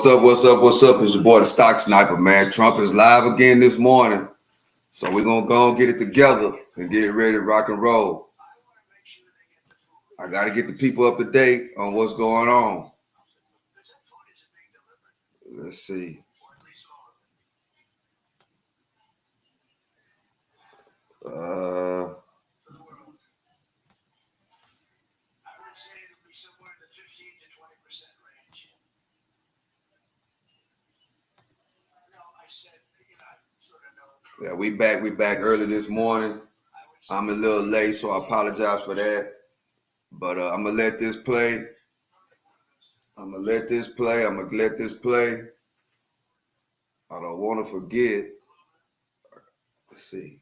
What's up? What's up? What's up? It's your boy, the Stock Sniper, man. Trump is live again this morning. So we're going to go and get it together and get it ready to rock and roll. I got to get the people up to date on what's going on. Let's see. Yeah, we back early this morning. I'm a little late, so I apologize for that. But I'm gonna let this play. I'm gonna let this play. I don't want to forget. Let's see.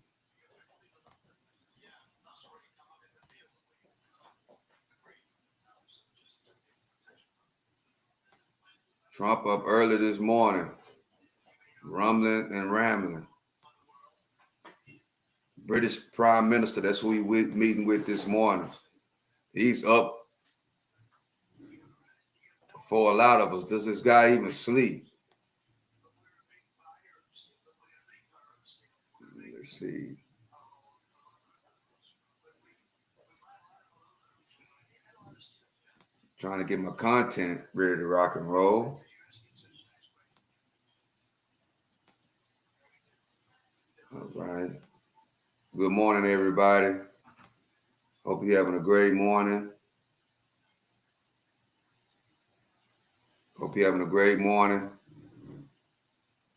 Trump up early this morning, rumbling and rambling. British Prime Minister, that's who we meeting with this morning. He's up for a lot of us. Does this guy even sleep? Let's see. Trying to get my content ready to rock and roll. All right. Good morning, everybody. Hope you're having a great morning.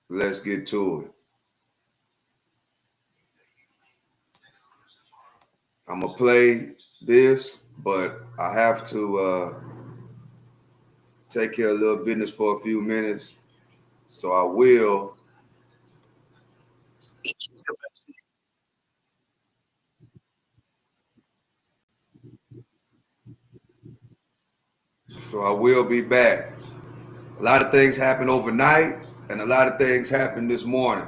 Let's get to it. I'm going to play this, but I have to take care of a little business for a few minutes. So I will. Be back. A lot of things happened overnight, and a lot of things happened this morning.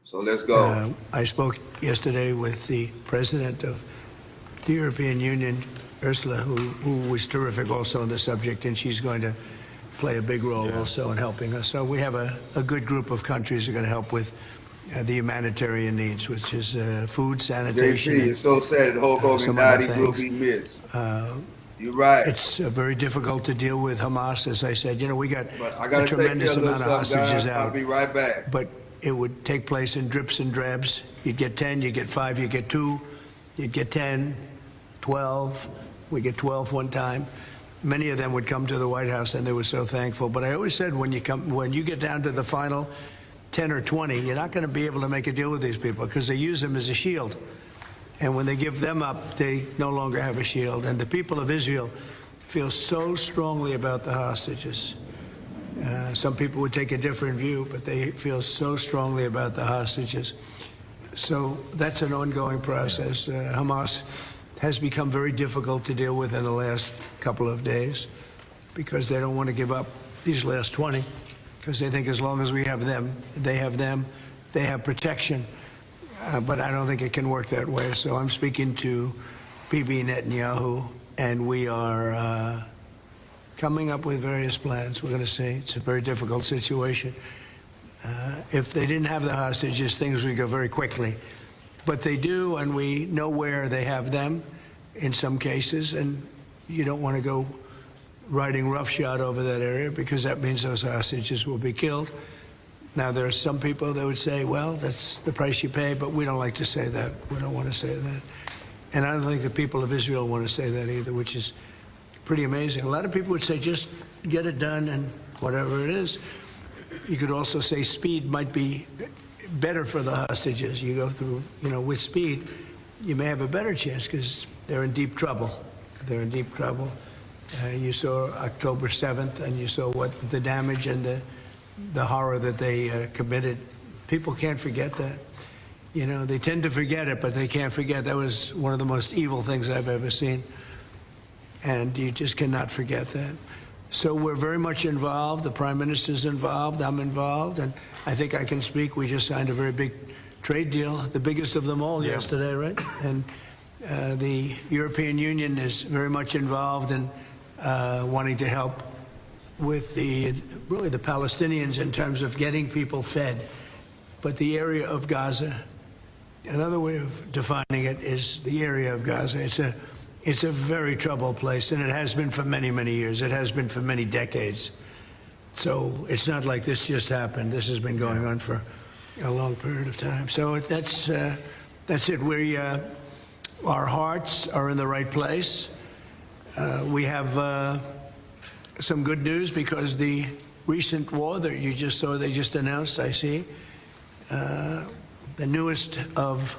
So let's go. I spoke yesterday with the president of the European Union, Ursula, who was terrific also on the subject, and she's going to play a big role also in helping us. So we have a good group of countries that are going to help with the humanitarian needs, which is food, sanitation. JP, it's so sad that Hulk Hogan died. He will be missed. You're right. It's very difficult to deal with Hamas, as I said. You know, we got a tremendous amount of hostages out. I'll be right back. But it would take place in drips and drabs. You'd get 10, you'd get 5, you'd get 2, you'd get 10, 12. We get 12 one time. Many of them would come to the White House, and they were so thankful. But I always said, when you get down to the final 10 or 20, you're not going to be able to make a deal with these people because they use them as a shield. And when they give them up, they no longer have a shield. And the people of Israel feel so strongly about the hostages. Some people would take a different view, but they feel so strongly about the hostages. So that's an ongoing process. Hamas has become very difficult to deal with in the last couple of days because they don't want to give up these last 20 because they think as long as we have them, they have protection. But I don't think it can work that way. So I'm speaking to Bibi Netanyahu, and we are coming up with various plans. We're going to see. It's a very difficult situation. If they didn't have the hostages, things would go very quickly. But they do, and we know where they have them in some cases, and you don't want to go riding roughshod over that area because that means those hostages will be killed. Now, there are some people that would say, well, that's the price you pay, but we don't like to say that. We don't want to say that. And I don't think the people of Israel want to say that either, which is pretty amazing. A lot of people would say, just get it done and whatever it is. You could also say speed might be better for the hostages. You go through, with speed, you may have a better chance because they're in deep trouble. They're in deep trouble. You saw October 7th, and you saw what the damage and the horror that they committed. People can't forget that. They tend to forget it, but they can't forget. That was one of the most evil things I've ever seen. And you just cannot forget that. So we're very much involved. The Prime Minister's involved. I'm involved. And I think I can speak. We just signed a very big trade deal, the biggest of them all yesterday, right? And the European Union is very much involved in wanting to help with really the Palestinians in terms of getting people fed. But the area of Gaza, another way of defining it is the area of Gaza. It's a very troubled place, and it has been for many, many years. It has been for many decades. So it's not like this just happened. This has been going on for a long period of time. So that's it. Our hearts are in the right place. We have some good news because the recent war that you just saw, they just announced, I see, the newest of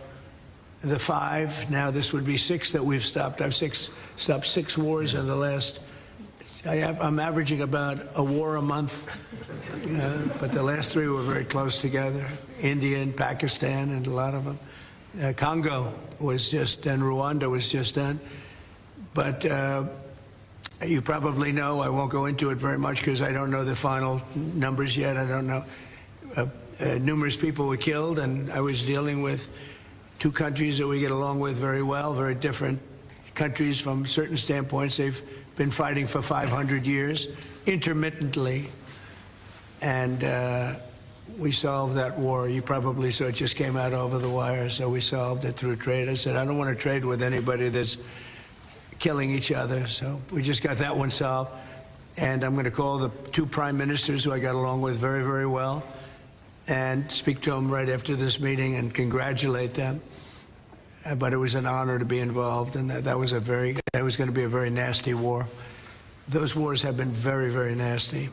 the 5, now this would be 6 that we've stopped. I've stopped 6 wars in the last, I'm averaging about a war a month, but the last 3 were very close together. India and Pakistan and a lot of them. Congo was just, and Rwanda was just done. But you probably know, I won't go into it very much because I don't know the final numbers yet. I don't know. Numerous people were killed, and I was dealing with 2 countries that we get along with very well, very different countries from certain standpoints. They've been fighting for 500 years, intermittently, and we solved that war. You probably saw it just came out over the wire, so we solved it through trade. I said, I don't want to trade with anybody that's killing each other, so we just got that one solved. And I'm going to call the 2 prime ministers who I got along with very, very well and speak to them right after this meeting and congratulate them. But it was an honor to be involved, and that was going to be a very nasty war. Those wars have been very, very nasty.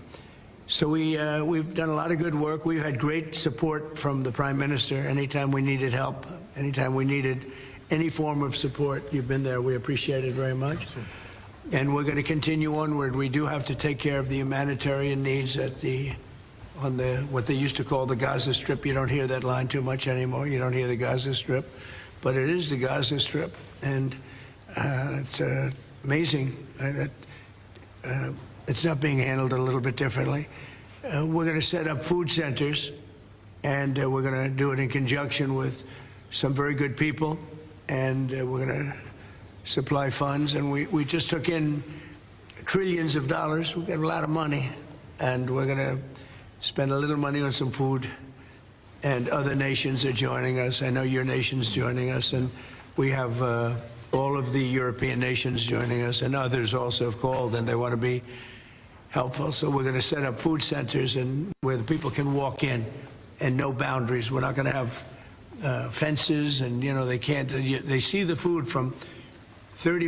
So we've done a lot of good work. We've had great support from the Prime Minister anytime we needed help, anytime we needed any form of support. You've been there. We appreciate it very much. And we're going to continue onward. We do have to take care of the humanitarian needs at what they used to call the Gaza Strip. You don't hear that line too much anymore. You don't hear the Gaza Strip. But it is the Gaza Strip. And it's amazing that it's not being handled a little bit differently. We're going to set up food centers, and we're going to do it in conjunction with some very good people. And we're going to supply funds. And we just took in trillions of dollars. We've got a lot of money. And we're going to spend a little money on some food. And other nations are joining us. I know your nation's joining us. And we have all of the European nations joining us. And others also have called, and they want to be helpful. So we're going to set up food centers and where the people can walk in and no boundaries. We're not going to have fences, and they can't. They see the food from 30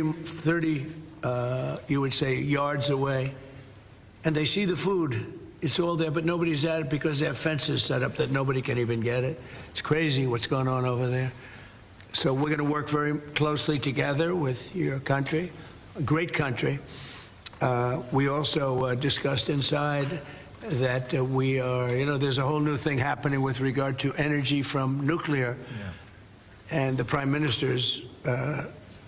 you would say yards away, and they see the food. It's all there, but nobody's at it because they have fences set up that nobody can even get it. It's crazy what's going on over there. So we're going to work very closely together with your country, a great country. We also discussed inside that we are, there's a whole new thing happening with regard to energy from nuclear. Yeah. And the Prime Minister's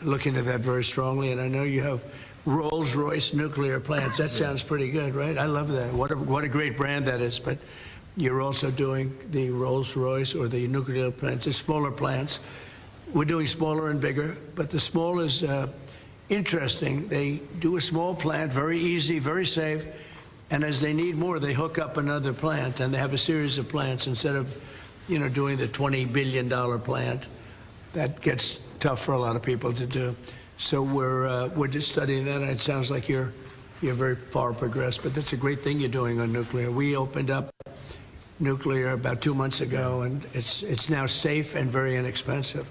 looking at that very strongly. And I know you have Rolls-Royce nuclear plants. That sounds pretty good, right? I love that. What a great brand that is. But you're also doing the Rolls-Royce or the nuclear plants, the smaller plants. We're doing smaller and bigger, but the small is interesting. They do a small plant, very easy, very safe, and as they need more, they hook up another plant, and they have a series of plants instead of, doing the $20 billion plant. That gets tough for a lot of people to do. So we're just studying that, and it sounds like you're very far progressed, but that's a great thing you're doing on nuclear. We opened up nuclear about 2 months ago, and it's now safe and very inexpensive.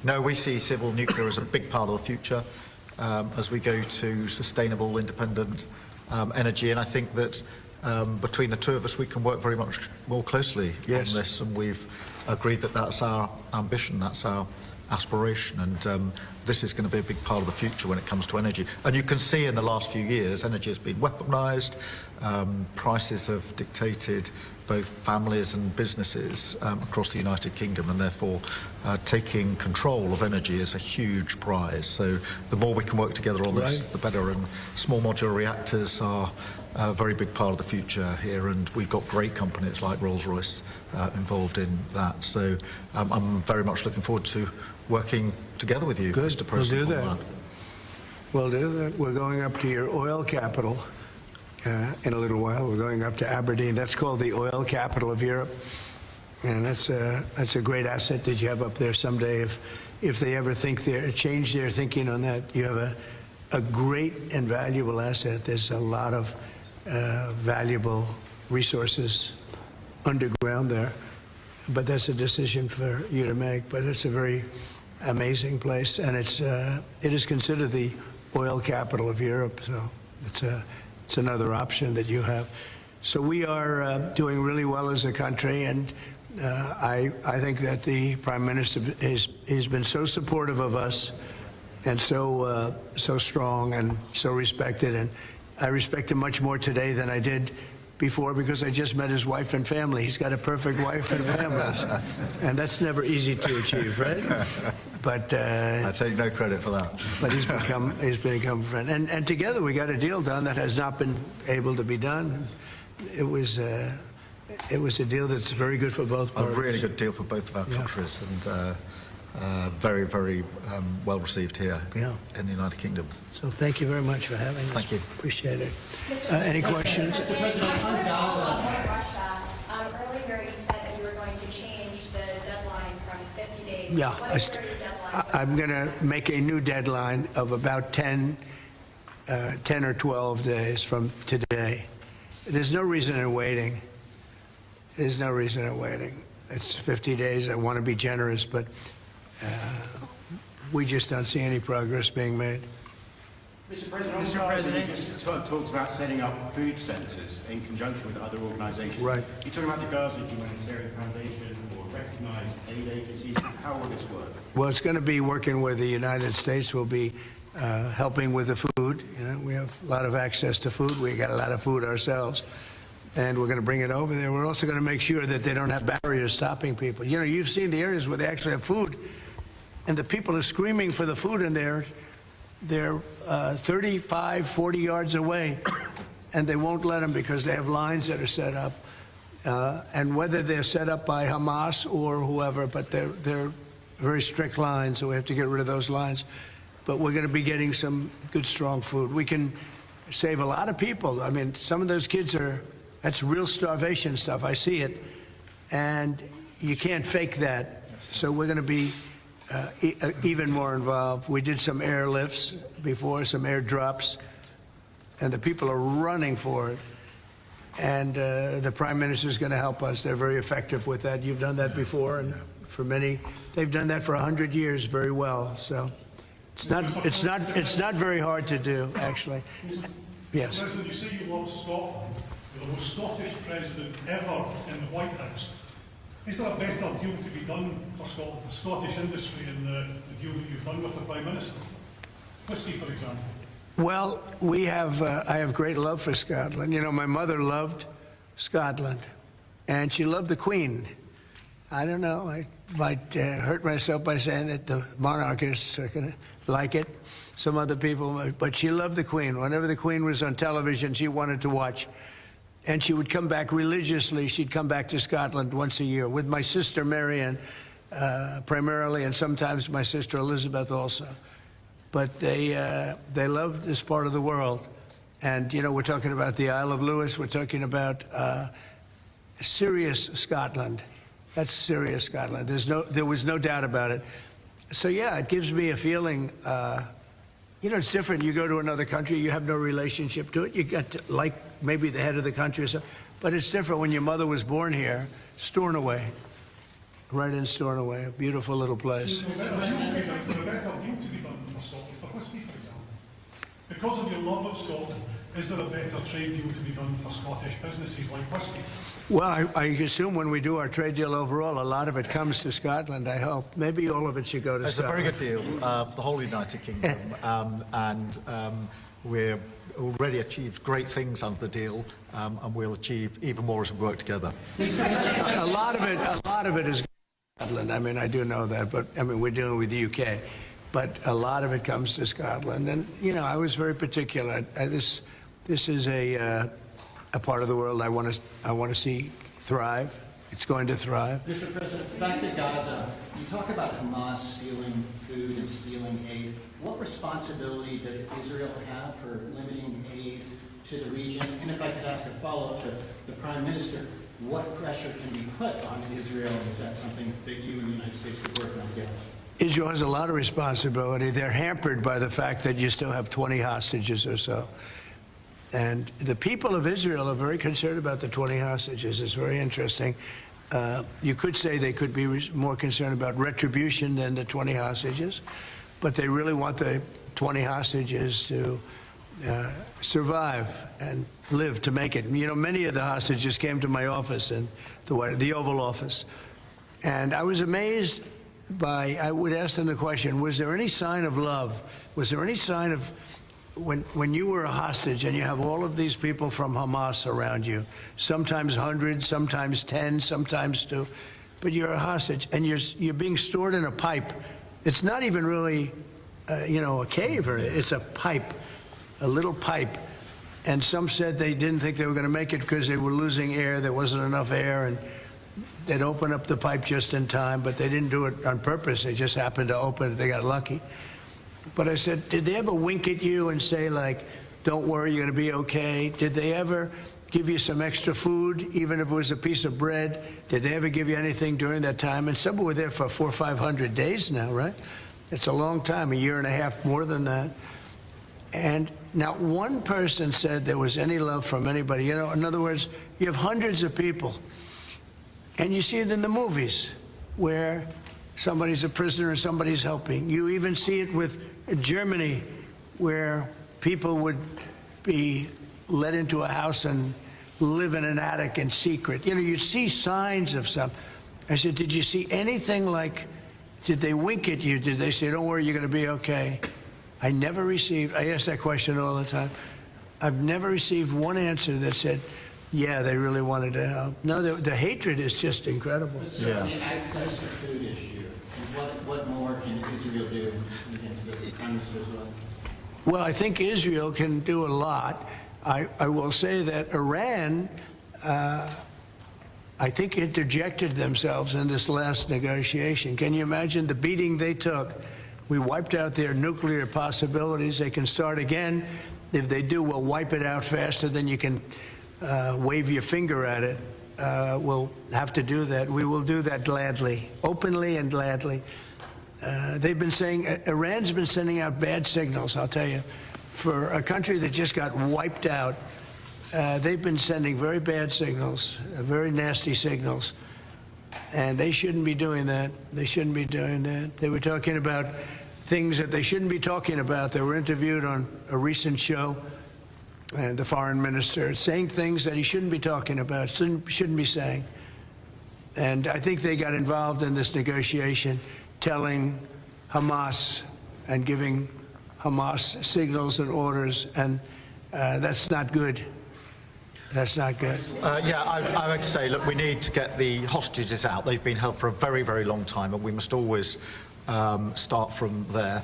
No, we see civil nuclear as a big part of the future as we go to sustainable, independent energy, and I think that between the 2 of us we can work very much more closely on this, and we've agreed that that's our ambition, that's our aspiration, and this is going to be a big part of the future when it comes to energy. And you can see in the last few years energy has been weaponized, prices have dictated both families and businesses across the United Kingdom, and therefore taking control of energy is a huge prize. So the more we can work together on this, the better, and small modular reactors are a very big part of the future here, and we've got great companies like Rolls-Royce involved in that. So I'm very much looking forward to working together with you, Mr. President. We'll do that. We'll do that. We're going up to your oil capital, in a little while. We're going up to Aberdeen. That's called the oil capital of Europe. And that's a great asset that you have up there someday. If they ever change their thinking on that, you have a great and valuable asset. There's a lot of valuable resources underground there. But that's a decision for you to make. But it's a very amazing place, and it is considered the oil capital of Europe. So it's another option that you have. So we are doing really well as a country, and I think that the Prime Minister has been so supportive of us, and so strong and so respected, and I respect him much more today than I did before, because I just met his wife and family. He's got a perfect wife and family, and that's never easy to achieve, right? But I take no credit for that. But he's become a friend, and together we got a deal done that has not been able to be done. It was a deal that's very good for both parties. A really good deal for both of our countries, and very, very well received here in the United Kingdom. So thank you very much for having us. Thank you. Appreciate it. Any questions? Mr. President, on Russia, earlier you said that you were going to change the deadline from 50 days. Yeah. What is your new deadline? I'm going to make a new deadline of about 10 or 12 days from today. There's no reason in waiting. There's no reason in waiting. It's 50 days. I want to be generous, but we just don't see any progress being made. Mr. President, just talks about setting up food centres in conjunction with other organisations. Right. You're talking about the Gaza Humanitarian Foundation or recognised aid agencies. How will this work? Well, it's going to be working where the United States will be helping with the food. You know, we have a lot of access to food. We got a lot of food ourselves, and we're going to bring it over there. We're also going to make sure that they don't have barriers stopping people. You know, you've seen the areas where they actually have food, and the people are screaming for the food, and they're 35, 40 yards away, and they won't let them because they have lines that are set up. And whether they're set up by Hamas or whoever, but they're very strict lines, so we have to get rid of those lines. But we're going to be getting some good, strong food. We can save a lot of people. I mean, some of those kids that's real starvation stuff. I see it. And you can't fake that. So we're going to be even more involved. We did some airlifts before, some airdrops, and the people are running for it. And the Prime Minister is going to help us. They're very effective with that. You've done that before, and for many, they've done that for 100 years very well. So it's not very hard to do, actually. Yes. President, you say you love Scotland. You're the most Scottish president ever in the White House. Is there a better deal to be done for Scotland, for Scottish industry, in the deal that you've done with the Prime Minister? Whisky, for example. Well, I have great love for Scotland. You know, my mother loved Scotland, and she loved the Queen. I don't know, I might hurt myself by saying that the monarchists are going to like it, some other people, but she loved the Queen. Whenever the Queen was on television, she wanted to watch. And she would come back religiously. She'd come back to Scotland once a year with my sister Marion, primarily, and sometimes my sister Elizabeth also. But they love this part of the world. And, you know, we're talking about the Isle of Lewis. We're talking about serious Scotland. That's serious Scotland. There was no doubt about it. So, yeah, it gives me a feeling, you know, it's different. You go to another country, you have no relationship to it. You got to like maybe the head of the country or something. But it's different when your mother was born here, Stornoway, right in Stornoway, a beautiful little place. Is there a better deal to be done for Scotland, for whisky, for example? Because of your love of Scotland, is there a better trade deal to be done for Scottish businesses like whisky? Well, I assume when we do our trade deal overall, a lot of it comes to Scotland, I hope. Maybe all of it should go to Scotland. It's a very good deal for the whole United Kingdom, and we're already achieved great things under the deal, and we'll achieve even more as we work together. A lot of it is Scotland. I mean, I do know that, but I mean, we're dealing with the UK. But a lot of it comes to Scotland, and you know, I was very particular. This is a part of the world I want to see thrive. It's going to thrive. Mr. President, back to Gaza. You talk about Hamas stealing food and stealing aid. What responsibility does Israel have for limiting aid to the region? And if I could ask a follow-up to the Prime Minister, what pressure can be put on Israel? Is that something that you and the United States would work on together? Israel has a lot of responsibility. They're hampered by the fact that you still have 20 hostages or so. And the people of Israel are very concerned about the 20 hostages. It's very interesting. You could say they could be more concerned about retribution than the 20 hostages, but they really want the 20 hostages to survive and live to make it. You know, many of the hostages came to my office in the Oval Office, and I was amazed by, I would ask them the question, was there any sign of love? Was there any sign of, when you were a hostage and you have all of these people from Hamas around you, sometimes hundreds, sometimes 10, sometimes 2, but you're a hostage and you're being stored in a pipe. It's not even really, you know, a cave, or it's a pipe, a little pipe. And some said they didn't think they were going to make it because they were losing air. There wasn't enough air, and they'd open up the pipe just in time, but they didn't do it on purpose. They just happened to open it. They got lucky. But I said, did they ever wink at you and say, like, don't worry, you're going to be okay? Did they ever give you some extra food, even if it was a piece of bread? Did they ever give you anything during that time? And some were there for 400 or 500 days now, right? It's a long time, a year and a half, more than that. And not one person said there was any love from anybody. You know, in other words, you have hundreds of people. And you see it in the movies where somebody's a prisoner and somebody's helping. You even see it with Germany, where people would be let into a house and live in an attic in secret. You know, you see signs of some. I said, did you see anything like, did they wink at you? Did they say, don't worry, you're going to be okay? I never received, I ask that question all the time. I've never received one answer that said, yeah, they really wanted to help. No, the hatred is just incredible. But certainly access to food issue. What more can Israel do? The Prime Minister as well. Well, I think Israel can do a lot. I will say that Iran, I think, interjected themselves in this last negotiation. Can you imagine the beating they took? We wiped out their nuclear possibilities. They can start again. If they do, we'll wipe it out faster than you can wave your finger at it. We'll have to do that. We will do that gladly, openly and gladly. They've been saying, Iran's been sending out bad signals, I'll tell you. For a country that just got wiped out, they've been sending very bad signals, very nasty signals. And they shouldn't be doing that. They shouldn't be doing that. They were talking about things that they shouldn't be talking about. They were interviewed on a recent show, and the foreign minister saying things that he shouldn't be talking about, shouldn't be saying. And I think they got involved in this negotiation, telling Hamas and giving Hamas signals and orders, and that's not good. That's not good. Yeah, I would say, look, we need to get the hostages out. They've been held for a very, very long time, and we must always start from there.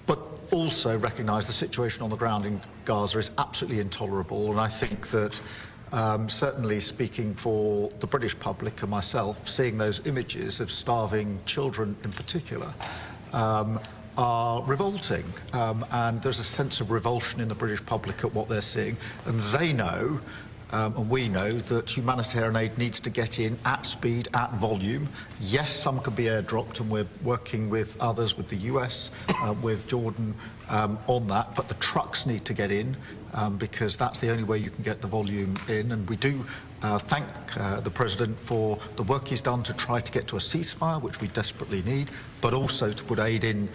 But also recognise the situation on the ground in Gaza is absolutely intolerable, and I think that certainly speaking for the British public and myself, seeing those images of starving children in particular are revolting, and there's a sense of revulsion in the British public at what they're seeing, and they know, and we know, that humanitarian aid needs to get in at speed, at volume. Yes, some could be airdropped, and we're working with others, with the US, with Jordan, on that, but the trucks need to get in, because that's the only way you can get the volume in, and we do thank the President for the work he's done to try to get to a ceasefire, which we desperately need, but also to put aid in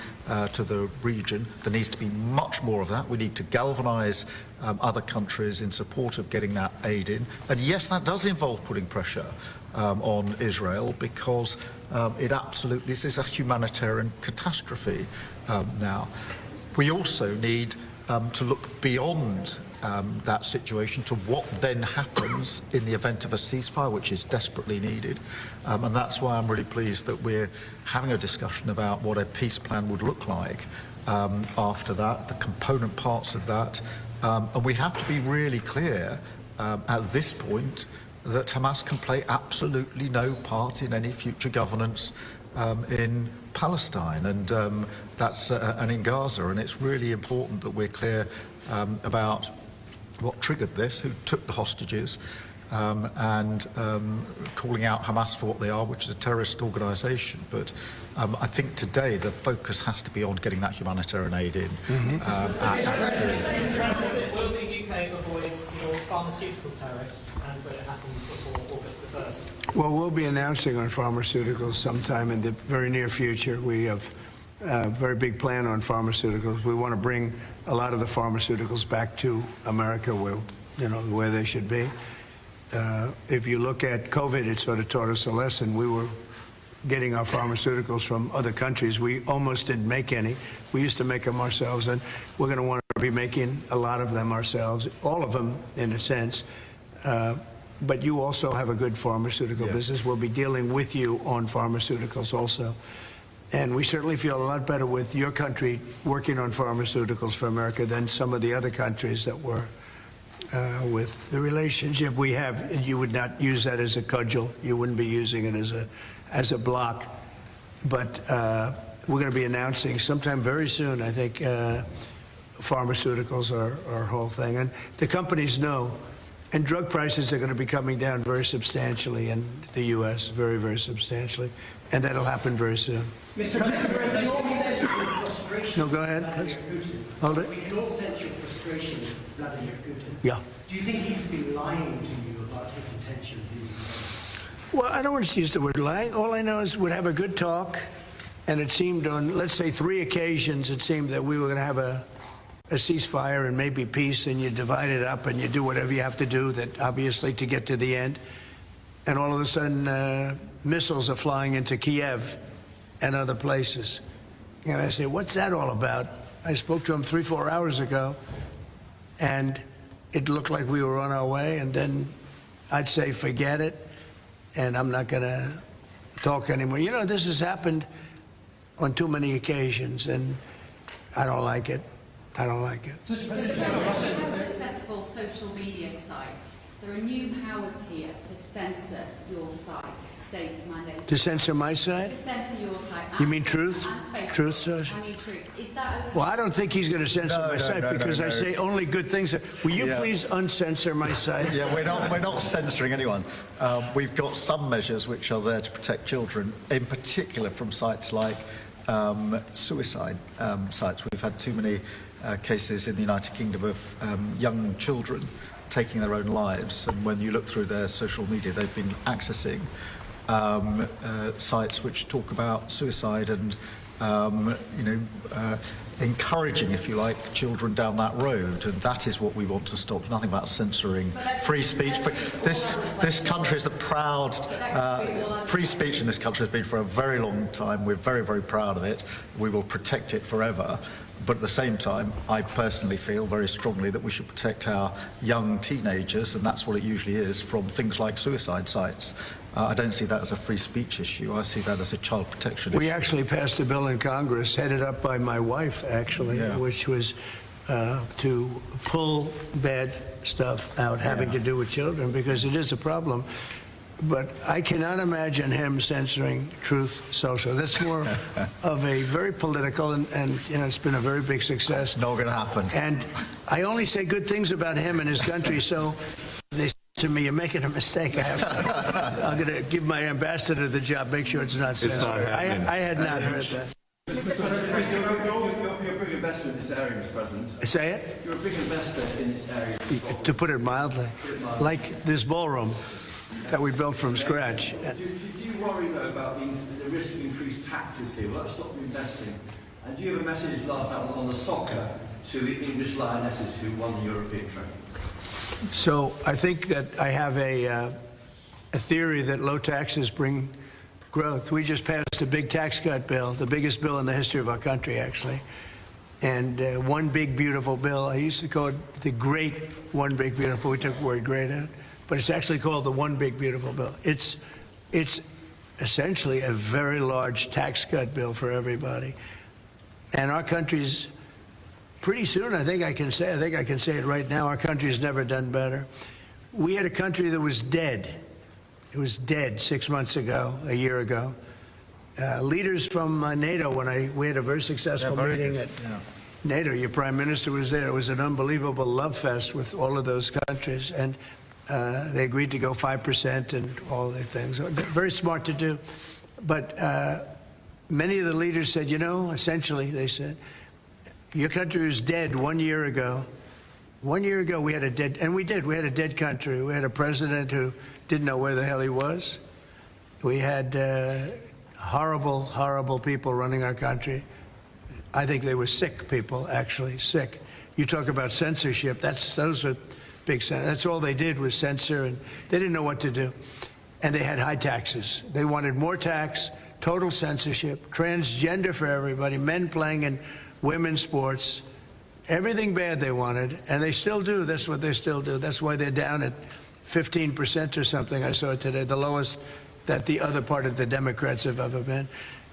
to the region. There needs to be much more of that. We need to galvanise other countries in support of getting that aid in. And yes, that does involve putting pressure on Israel, because it absolutely, this is a humanitarian catastrophe now. We also need to look beyond that situation to what then happens in the event of a ceasefire, which is desperately needed. And that's why I'm really pleased that we're having a discussion about what a peace plan would look like after that, the component parts of that. And we have to be really clear at this point that Hamas can play absolutely no part in any future governance in Palestine, and and in Gaza. And it's really important that we're clear about what triggered this, who took the hostages, and calling out Hamas for what they are, which is a terrorist organisation. But I think today the focus has to be on getting that humanitarian aid in. At speed. Will the UK avoid more pharmaceutical tariffs, and will it happen before August the 1st? Well, we'll be announcing on pharmaceuticals sometime in the very near future. We have a very big plan on pharmaceuticals. We want to bring a lot of the pharmaceuticals back to America, where they should be. If you look at COVID, it sort of taught us a lesson. We were getting our pharmaceuticals from other countries. We almost didn't make any. We used to make them ourselves, and we're going to want to be making a lot of them ourselves, all of them in a sense. But you also have a good pharmaceutical business. We'll be dealing with you on pharmaceuticals also. And we certainly feel a lot better with your country working on pharmaceuticals for America than some of the other countries that were with the relationship we have. You would not use that as a cudgel. You wouldn't be using it as a block. But we're going to be announcing sometime very soon, I think, pharmaceuticals are our whole thing. And the companies know. And drug prices are going to be coming down very substantially in the U.S., very, very substantially. And that'll happen very soon. Mr. President, you all sense your frustration. No, go ahead. Vladimir Putin. Hold it. We can all sense your frustration with Vladimir Putin. Yeah. Do you think he's been lying to you about his intentions in Ukraine? Well, I don't want to use the word lying. All I know is we'd have a good talk. And it seemed on, let's say, 3 occasions, it seemed that we were going to have a ceasefire and maybe peace, and you divide it up and you do whatever you have to do, that obviously to get to the end. And all of a sudden, missiles are flying into Kiev and other places. And I say, what's that all about? I spoke to him 3-4 hours ago, and it looked like we were on our way. And then I'd say, forget it, and I'm not going to talk anymore. You know, this has happened on too many occasions, and I don't like it. I don't like it. Successful social media sites. There are new powers here to censor your site, states mandates. To censor my site? To censor your site. You mean Truth? Truth Social? I mean Truth. Is that okay? Well, I don't think he's going to censor my site because I say only good things. Will you please uncensor my site? Yeah, we're not censoring anyone. We've got some measures which are there to protect children, in particular from sites like suicide sites. We've had too many cases in the United Kingdom of young children taking their own lives, and when you look through their social media, they've been accessing sites which talk about suicide and encouraging, if you like, children down that road, and that is what we want to stop. It's nothing about censoring free speech. This country is a proud free speech in this country has been for a very long time. We're very, very proud of it. We will protect it forever. But at the same time, I personally feel very strongly that we should protect our young teenagers, and that's what it usually is, from things like suicide sites. I don't see that as a free speech issue. I see that as a child protection issue. We actually passed a bill in Congress, headed up by my wife, actually, which was to pull bad stuff out having to do with children, because it is a problem. But I cannot imagine him censoring Truth Social. That's more of a very political, and it's been a very big success. Not going to happen. And I only say good things about him and his country, so they say to me, you're making a mistake. I'm going to give my ambassador the job, make sure it's not censored. I had not heard that. You're a big investor in this area, Mr. President. Say it? You're a big investor in this area. To put it mildly. Like this ballroom that we built from scratch. Do you worry, though, about the risk of increased taxes here? Will that stop you investing? And do you have a message last night on the soccer to the English Lionesses who won the European trophy? So I think that I have a theory that low taxes bring growth. We just passed a big tax cut bill, the biggest bill in the history of our country, actually. And one big, beautiful bill. I used to call it the great one big, beautiful. We took the word great out. But it's actually called the One Big Beautiful Bill. It's essentially a very large tax cut bill for everybody. And our country's, pretty soon, I think I can say it right now, our country's never done better. We had a country that was dead. It was dead 6 months ago, a year ago. Leaders from NATO, we had a very successful meeting NATO. Your prime minister was there. It was an unbelievable love fest with all of those countries, and they agreed to go 5% and all the things. Very smart to do. But many of the leaders said, essentially, they said, your country was dead 1 year ago. 1 year ago, we had a dead, and we did. We had a dead country. We had a president who didn't know where the hell he was. We had horrible, horrible people running our country. I think they were sick people, actually, sick. You talk about censorship. Those are big. That's all they did was censor, and they didn't know what to do. And they had high taxes. They wanted more tax, total censorship, transgender for everybody, men playing in women's sports. Everything bad they wanted, and they still do. That's what they still do. That's why they're down at 15% or something, I saw today, the lowest that the other part of the Democrats have ever been.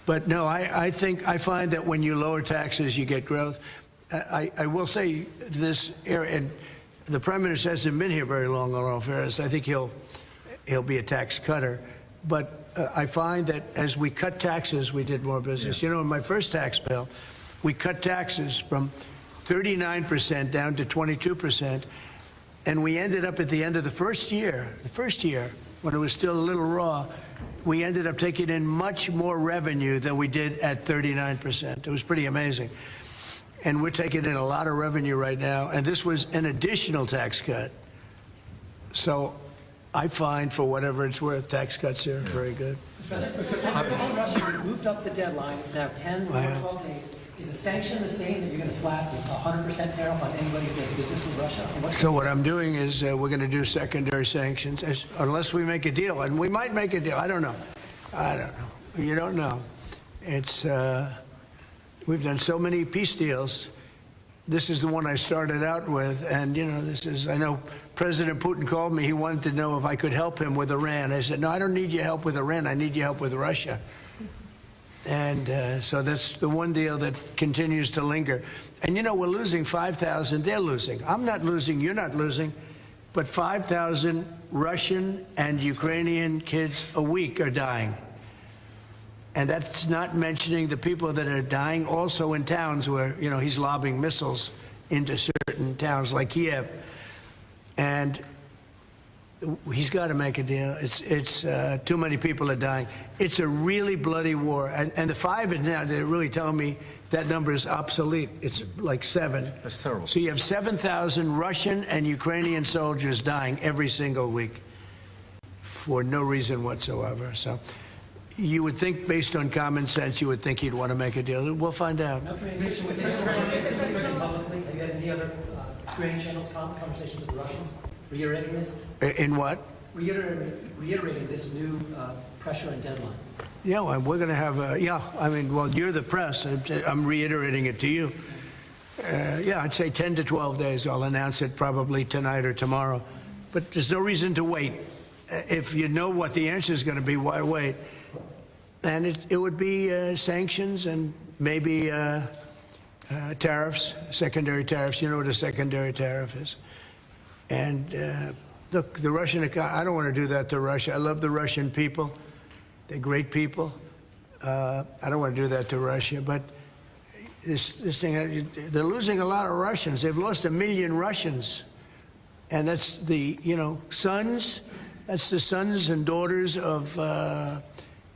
But no, I find that when you lower taxes, you get growth. I will say this, and the Prime Minister hasn't been here very long, in all fairness. I think he'll be a tax cutter. But I find that as we cut taxes, we did more business. Yeah. In my first tax bill, we cut taxes from 39% down to 22%, and we ended up at the end of the first year, when it was still a little raw, we ended up taking in much more revenue than we did at 39%. It was pretty amazing. And we're taking in a lot of revenue right now, and this was an additional tax cut. So I find, for whatever it's worth, tax cuts are very good. Mr. Russia moved up the deadline. It's now 10 or 12 days. Is the sanction the same, that you're going to slap a 100% tariff on anybody who does business with Russia? So what I'm doing is we're going to do secondary sanctions unless we make a deal, and we might make a deal. I don't know. You don't know. It's we've done so many peace deals. This is the one I started out with, and I know President Putin called me. He wanted to know if I could help him with Iran. I said, no, I don't need your help with Iran. I need your help with Russia. And so that's the one deal that continues to linger. And, we're losing 5,000. They're losing. I'm not losing. You're not losing. But 5,000 Russian and Ukrainian kids a week are dying. And that's not mentioning the people that are dying also in towns where, he's lobbing missiles into certain towns like Kiev. And he's got to make a deal. It's too many people are dying. It's a really bloody war. And the 5 is now, they're really telling me that number is obsolete. It's like 7. That's terrible. So you have 7,000 Russian and Ukrainian soldiers dying every single week for no reason whatsoever. So you would think, based on common sense, you would think he'd want to make a deal. We'll find out. Have you had any other Ukrainian channels conversations with the Russians? Reiterating this? In what? Reiterating this new pressure and deadline. Yeah, well, we're going to have well, you're the press. I'm reiterating it to you. I'd say 10 to 12 days. I'll announce it probably tonight or tomorrow. But there's no reason to wait. If you know what the answer is going to be, why wait? And it would be sanctions and maybe tariffs, secondary tariffs. You know what a secondary tariff is. And look, the Russian economy, I don't want to do that to Russia. I love the Russian people. They're great people. I don't want to do that to Russia. But this thing, they're losing a lot of Russians. They've lost 1 million Russians. And that's the, sons. That's the sons and daughters of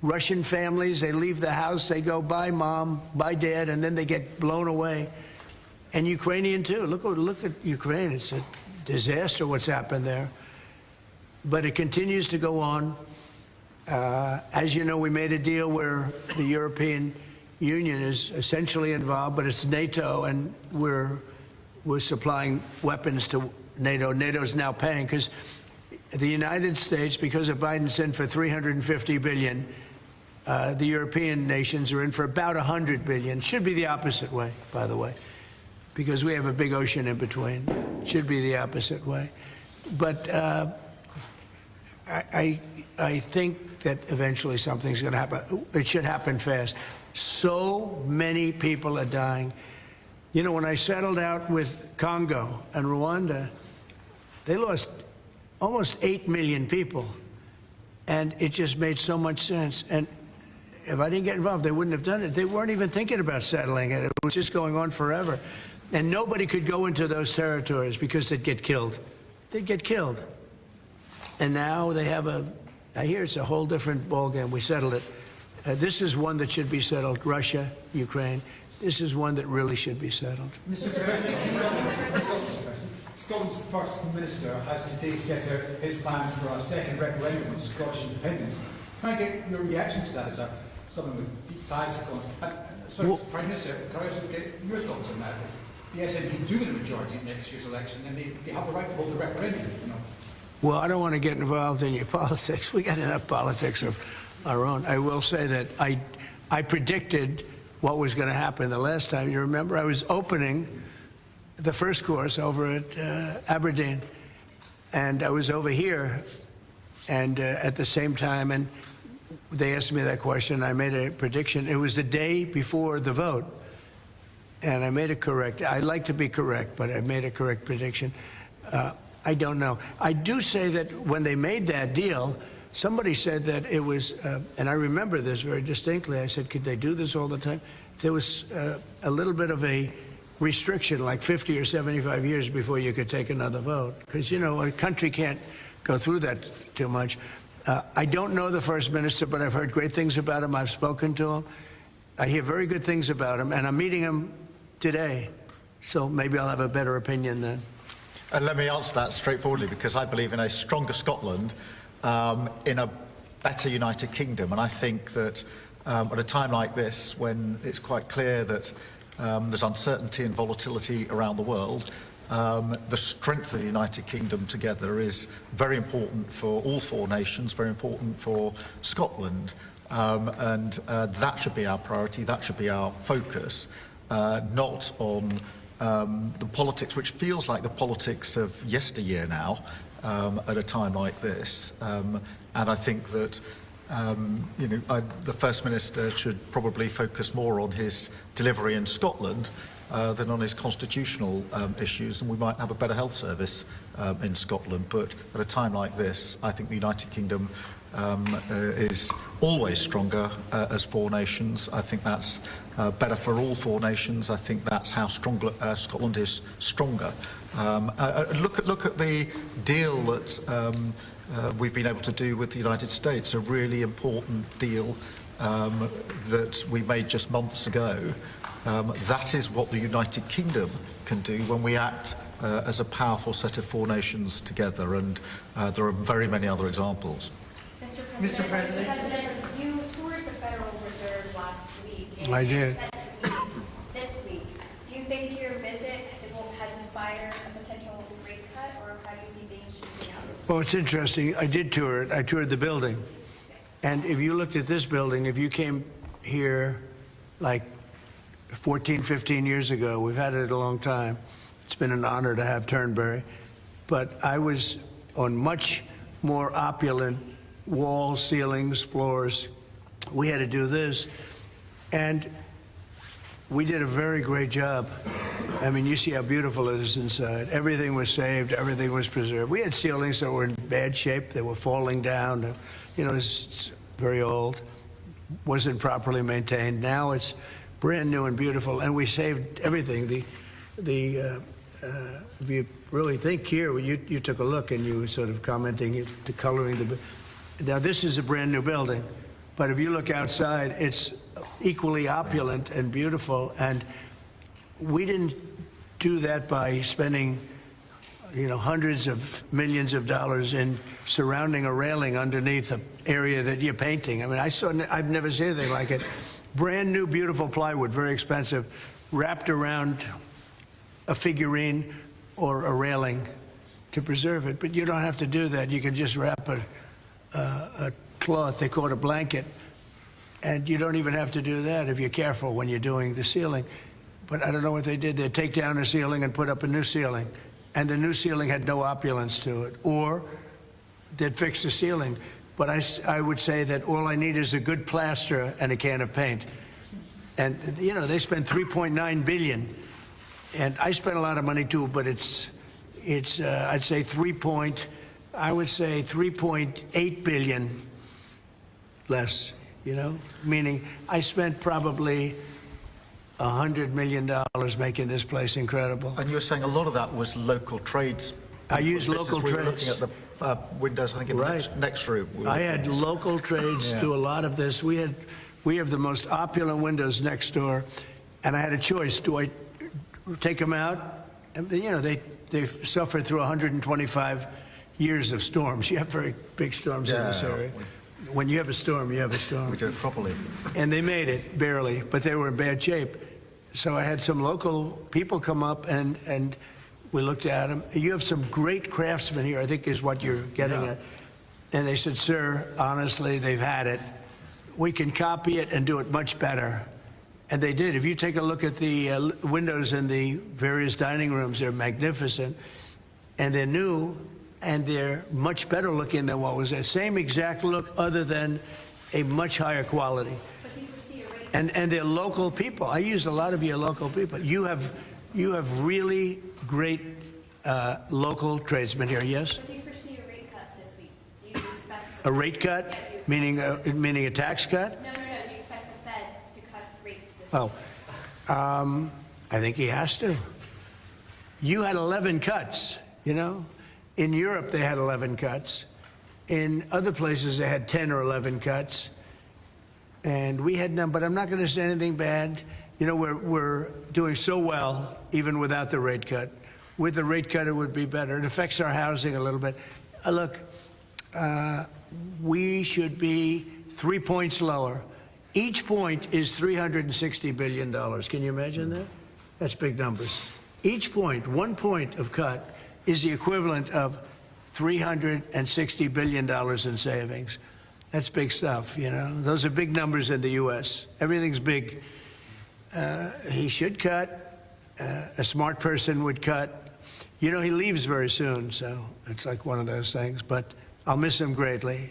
Russian families. They leave the house. They go, bye, Mom, bye, Dad, and then they get blown away. And Ukrainian, too. Look at Ukraine. It's a disaster what's happened there. But it continues to go on. As you know, we made a deal where the European Union is essentially involved, but it's NATO, and we're supplying weapons to NATO. NATO's now paying because the United States, because of Biden's in for $350 billion, the European nations are in for about $100 billion. Should be the opposite way, by the way, because we have a big ocean in between. Should be the opposite way. But I think that eventually something's going to happen. It should happen fast. So many people are dying. When I settled out with Congo and Rwanda, they lost almost 8 million people. And it just made so much sense. And if I didn't get involved, they wouldn't have done it. They weren't even thinking about settling it. It was just going on forever. And nobody could go into those territories because they'd get killed. They'd get killed. And now they have I hear it's a whole different ballgame. We settled it. This is one that should be settled. Russia, Ukraine. This is one that really should be settled. Mr. President, Scotland's First Minister has today set out his plans for a second referendum on Scottish independence. Can I get your reaction to that as someone with deep ties to Scotland? Prime Minister, can I also get your thoughts on that? If the SNP do win a majority in next year's election, then they have the right to hold a referendum, you know. Well, I don't want to get involved in your politics. We got enough politics of our own. I will say that I predicted what was going to happen the last time. You remember, I was opening the first course over at Aberdeen, and I was over here, and at the same time, and they asked me that question. I made a prediction. It was the day before the vote, and I made it correct. I like to be correct, but I made a correct prediction. I don't know. I do say that when they made that deal, somebody said that it was, and I remember this very distinctly, I said, could they do this all the time? There was a little bit of a restriction, like 50 or 75 years before you could take another vote. Because, you know, a country can't go through that too much. I don't know the First Minister, but I've heard great things about him. I've spoken to him. I hear very good things about him, and I'm meeting him today. So maybe I'll have a better opinion then. And let me answer that straightforwardly, because I believe in a stronger Scotland, in a better United Kingdom. And I think that at a time like this, when it's quite clear that there's uncertainty and volatility around the world, the strength of the United Kingdom together is very important for all four nations, very important for Scotland. And that should be our priority, that should be our focus, not on the politics, which feels like the politics of yesteryear now, at a time like this. And I think that you know, the First Minister should probably focus more on his delivery in Scotland than on his constitutional issues, and we might have a better health service in Scotland. But at a time like this, I think the United Kingdom is always stronger as four nations. I think that's better for all four nations. I think that's how Scotland is stronger. Look at the deal that we've been able to do with the United States, a really important deal that we made just months ago. That is what the United Kingdom can do when we act as a powerful set of four nations together, and there are very many other examples. Mr. President, you toured the Federal Reserve last week. And I did. Said to me this week, do you think your visit has inspired a potential rate cut, or how do you see things shaping out? Well, it's interesting. I did tour it. I toured the building. And if you looked at this building, if you came here like 14, 15 years ago, we've had it a long time. It's been an honor to have Turnberry. But I was on much more opulent walls, ceilings, floors. We had to do this. And we did a very great job. I mean, you see how beautiful it is inside. Everything was saved. Everything was preserved. We had ceilings that were in bad shape. They were falling down. You know, it's very old. Wasn't properly maintained. Now it's brand new and beautiful, and we saved everything. If you really think here, you took a look and you were sort of commenting to coloring the. Now this is a brand new building, but if you look outside, it's equally opulent and beautiful. And we didn't do that by spending, you know, hundreds of millions of dollars in surrounding a railing underneath the area that you're painting. I mean, I've never seen anything like it. Brand new, beautiful plywood, very expensive, wrapped around a figurine or a railing to preserve it. But you don't have to do that. You can just wrap a cloth, they call it a blanket, and you don't even have to do that if you're careful when you're doing the ceiling. But I don't know what they did. They'd take down a ceiling and put up a new ceiling, and the new ceiling had no opulence to it, or they'd fix the ceiling. But I would say that all I need is a good plaster and a can of paint. And, you know, they spent $3.9 billion. And I spent a lot of money, too, but it's I'd say 3.8 billion less. you know? Meaning, I spent probably $100 million making this place incredible. And you were saying a lot of that was local trades. I use local We were trades. looking at the windows, I think, in the next room. I had local trades do a lot of this. We have the most opulent windows next door, and I had a choice. Do I take them out? And, you know, they've suffered through 125 years of storms. You have very big storms in this area. When you have a storm, you have a storm. We do it properly. And they made it, barely, but they were in bad shape. So I had some local people come up, and we looked at them. You have some great craftsmen here, I think is what you're getting at. And they said, sir, honestly, they've had it. We can copy it and do it much better. And they did. If you take a look at the windows in the various dining rooms, they're magnificent. And they're new, and they're much better looking than what was there. Same exact look, other than a much higher quality. And they're local people. I use a lot of your local people. You have really great local tradesmen here, yes? But do you foresee a rate cut this week? Do you expect A rate cut? Yeah, Meaning a tax cut? No. Do you expect the Fed to cut rates this week? I think he has to. You had 11 cuts, you know? In Europe, they had 11 cuts. In other places, they had 10 or 11 cuts. And we had none, but I'm not going to say anything bad. You know, we're doing so well, even without the rate cut. With the rate cut, it would be better. It affects our housing a little bit. Look, we should be 3 points lower. Each point is $360 billion. Can you imagine that? That's big numbers. Each point, 1 point of cut, is the equivalent of $360 billion in savings. That's big stuff, you know. Those are big numbers in the U.S. Everything's big. He should cut. A smart person would cut. You know, he leaves very soon, so it's like one of those things. But I'll miss him greatly.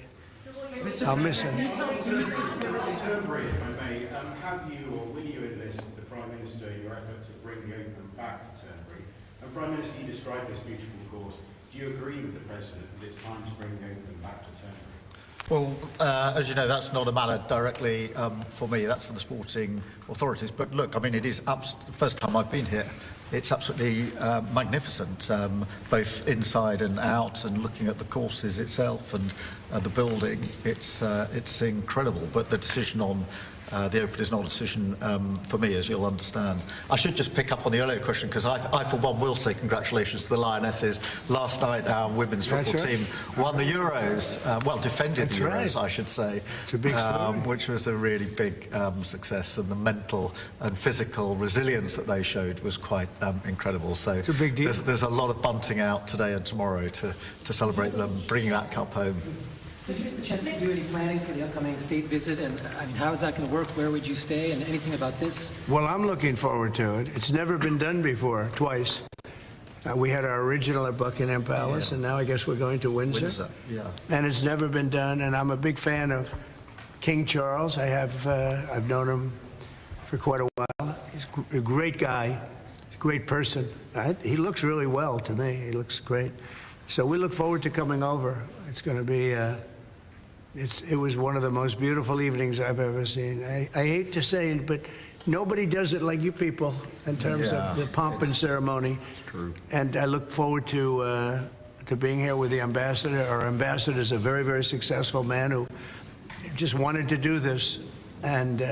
I'll miss him. Midterm brief, if I may, have you or will you enlist the Prime Minister in your effort to bring the open back to Turnberry? And Prime Minister, you described this beautiful course. Do you agree with the President that it's time to bring the open back to Turnberry? Well, as you know, that's not a matter directly for me. That's for the sporting authorities. But look, I mean, it is the first time I've been here. It's absolutely magnificent, both inside and out, and looking at the courses itself and the building. It's incredible. But the decision on the Open is not a decision for me, as you'll understand. I should just pick up on the earlier question, because I, for one, will say congratulations to the Lionesses. Last night, our women's football team won the Euros, well, defended the Euros, I should say. It's a big story. Which was a really big success, and the mental and physical resilience that they showed was quite incredible. So it's a big deal. There's a lot of bunting out today and tomorrow to celebrate them bringing that cup home. Did you get the chance to do any planning for the upcoming state visit? And I mean, how is that going to work? Where would you stay? And anything about this? Well, I'm looking forward to it. It's never been done before, twice. We had our original at Buckingham Palace, and now I guess we're going to Windsor. And it's never been done, and I'm a big fan of King Charles. I've known him for quite a while. He's a great guy, a great person. He looks really well to me. He looks great. So we look forward to coming over. It's going to be... It was one of the most beautiful evenings I've ever seen. I hate to say it, but nobody does it like you people in terms of the pomp and ceremony. True. And I look forward to being here with the ambassador. Our ambassador is a very, very successful man who just wanted to do this. And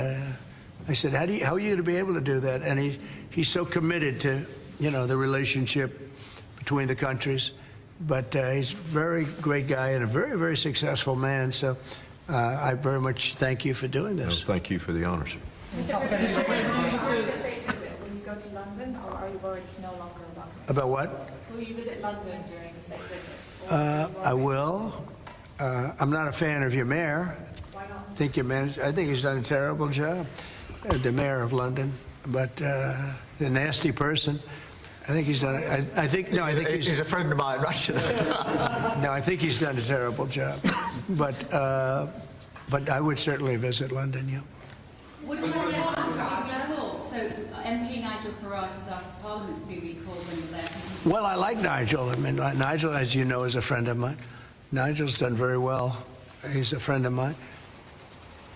I said, how are you going to be able to do that? And he's so committed to, you know, the relationship between the countries. But he's a very great guy and a very, very successful man. So I very much thank you for doing this. No, thank you for the honors. Mr. President, will you go to London, or are you worried it's no longer about it? About what? Will you visit London during the state visit? I will. I'm not a fan of your mayor. Why not? I think he's done a terrible job, the mayor of London. But the nasty person. I think he's done it. I think he's a friend of mine, right? No, I think he's done a terrible job. But I would certainly visit London, yeah. Would you like Gaza? So MP Nigel Farage has asked Parliament to be recalled when you're there. Well, I like Nigel. I mean, Nigel, as you know, is a friend of mine. Nigel's done very well. He's a friend of mine.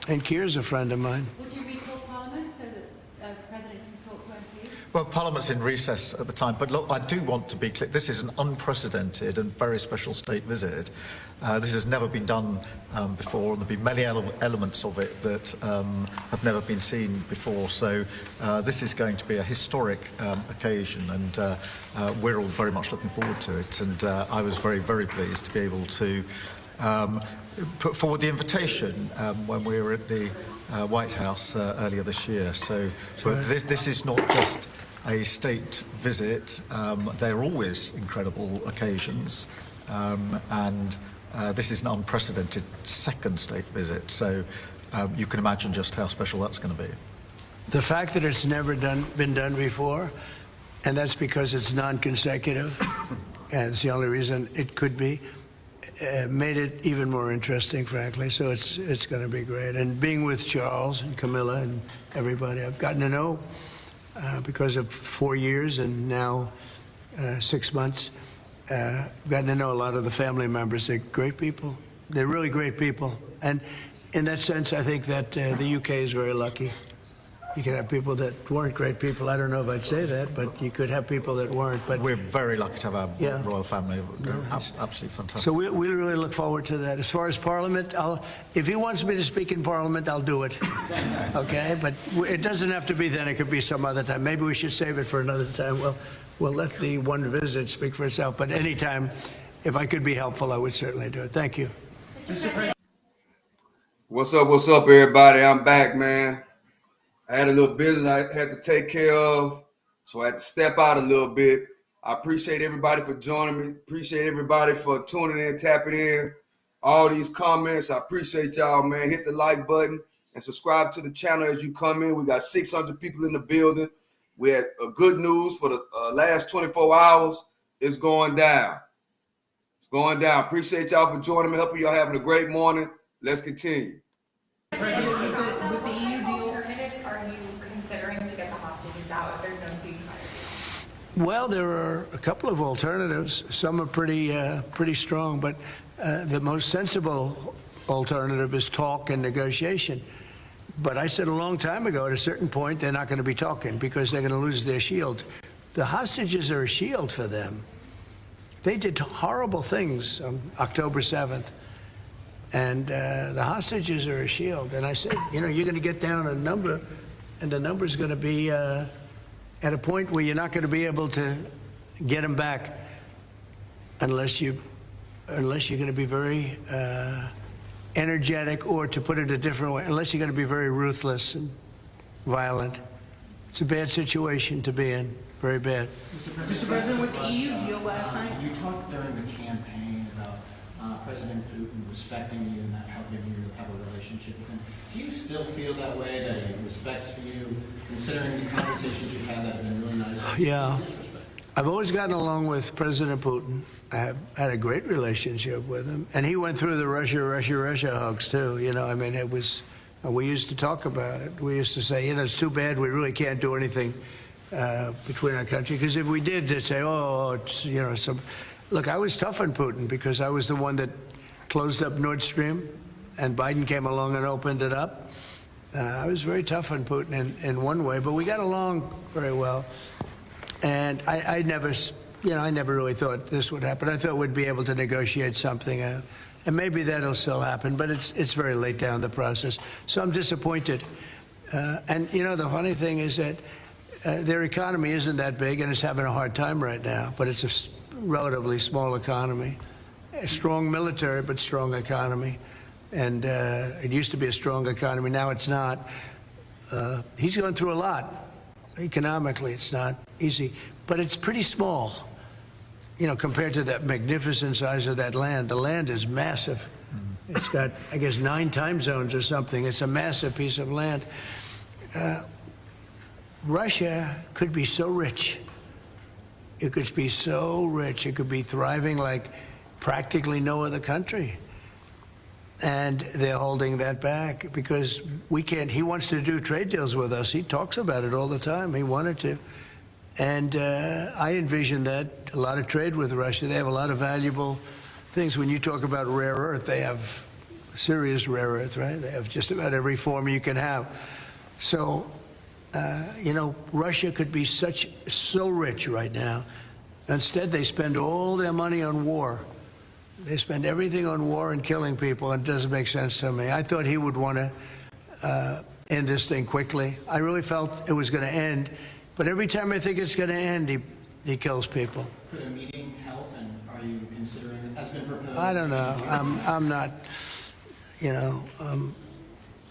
And Keir's a friend of mine. Would you recall Parliament so that the President can talk to MPs? Well, Parliament's in recess at the time, but look, I do want to be clear. This is an unprecedented and very special state visit. This has never been done before, and there'll be many elements of it that have never been seen before. So this is going to be a historic occasion, and we're all very much looking forward to it. And I was very, very pleased to be able to put forward the invitation when we were at the White House earlier this year. So but this is not just a state visit. They're always incredible occasions, and this is an unprecedented second state visit. So you can imagine just how special that's going to be. The fact that it's never been done before, and that's because it's non-consecutive, and it's the only reason it could be, made it even more interesting, frankly. So it's going to be great. And being with Charles and Camilla and everybody I've gotten to know because of 4 years and now 6 months, gotten to know a lot of the family members. They're great people. They're really great people. And in that sense, I think that the UK is very lucky. You can have people that weren't great people. I don't know if I'd say that, but you could have people that weren't. But we're very lucky to have our royal family. Absolutely fantastic. So we really look forward to that. As far as Parliament, if he wants me to speak in Parliament, I'll do it. Okay? But it doesn't have to be then. It could be some other time. Maybe we should save it for another time. We'll let the one visit speak for itself. But anytime, if I could be helpful, I would certainly do it. Thank you. What's up, everybody? I'm back, man. I had a little business I had to take care of, so I had to step out a little bit. I appreciate everybody for joining me. Appreciate everybody for tuning in, tapping in, all these comments. I appreciate y'all, man. Hit the like button and subscribe to the channel as you come in. We got 600 people in the building. We had good news for the last 24 hours. It's going down. It's going down. Appreciate y'all for joining me. Hope y'all having a great morning. Let's continue. With the EU deal, alternatives, are you considering to get the hostages out if there's no ceasefire? Well, there are a couple of alternatives. Some are pretty strong, but the most sensible alternative is talk and negotiation. But I said a long time ago, at a certain point, they're not going to be talking because they're going to lose their shield. The hostages are a shield for them. They did horrible things on October 7th. And the hostages are a shield. And I said, you're going to get down a number, and the number's going to be at a point where you're not going to be able to get them back unless you're going to be very energetic, or to put it a different way, unless you're going to be very ruthless and violent. It's a bad situation to be in, very bad. Mr. President, with the EU deal last night, you talked during the campaign about President Putin respecting you and helping you have a relationship with him. Do you still feel that way, that he respects you, considering the conversations you've had that have been really nice? Yeah. I've always gotten along with President Putin. I have had a great relationship with him. And he went through the Russia hugs, too. I mean, it was, we used to talk about it. We used to say, it's too bad we really can't do anything between our country. Because if we did, they'd say, Look, I was tough on Putin because I was the one that closed up Nord Stream, and Biden came along and opened it up. I was very tough on Putin in one way, but we got along very well. And I never really thought this would happen. I thought we'd be able to negotiate something out. And maybe that'll still happen, but it's very late down the process. So I'm disappointed. And the funny thing is that their economy isn't that big, and it's having a hard time right now, but it's a relatively small economy. A strong military, but strong economy. And it used to be a strong economy. Now it's not. He's going through a lot. Economically, it's not easy, but it's pretty small, compared to that magnificent size of that land. The land is massive. It's got, I guess, 9 time zones or something. It's a massive piece of land. Russia could be so rich. It could be so rich. It could be thriving like practically no other country. And they're holding that back because we can't. He wants to do trade deals with us. He talks about it all the time. He wanted to. And I envision that, a lot of trade with Russia. They have a lot of valuable things. When you talk about rare earth, they have serious rare earth, right? They have just about every form you can have. So, Russia could be so rich right now. Instead, they spend all their money on war. They spend everything on war and killing people, and it doesn't make sense to me. I thought he would want to end this thing quickly. I really felt it was going to end, but every time I think it's going to end, he kills people. Could a meeting help, and are you considering it? Has been proposed? I don't know. I'm not,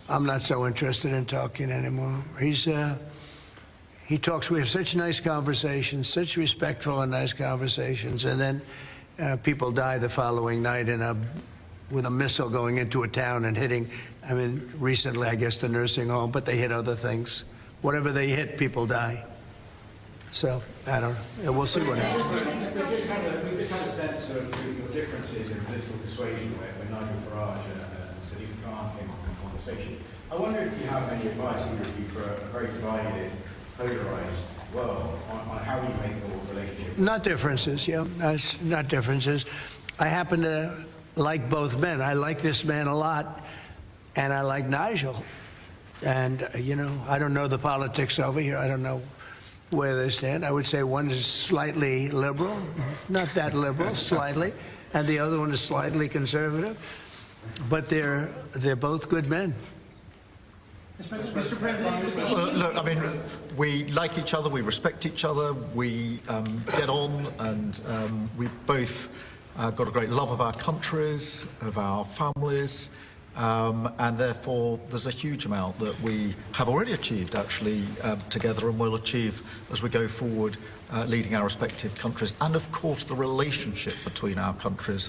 I'm not so interested in talking anymore. He talks, we have such nice conversations, such respectful and nice conversations, and then people die the following night with a missile going into a town and hitting, recently, I guess, the nursing home, but they hit other things. Whatever they hit, people die. So, I don't know. We'll see what happens. We've just had a sense of your differences in political persuasion when Nigel Farage and Sadiq Khan came on the conversation. I wonder if you have any advice in your view for a very divided, polarised world on how you make your relationship? Not differences, yeah. Not differences. I happen to like both men. I like this man a lot, and I like Nigel. And, I don't know the politics over here. I don't know where they stand. I would say one is slightly liberal, not that liberal, slightly, and the other one is slightly conservative. But they're both good men. Mr. President, look, we like each other, we respect each other, we get on, and we've both got a great love of our countries, of our families, and therefore there's a huge amount that we have already achieved, actually, together, and will achieve as we go forward, leading our respective countries, and of course the relationship between our countries.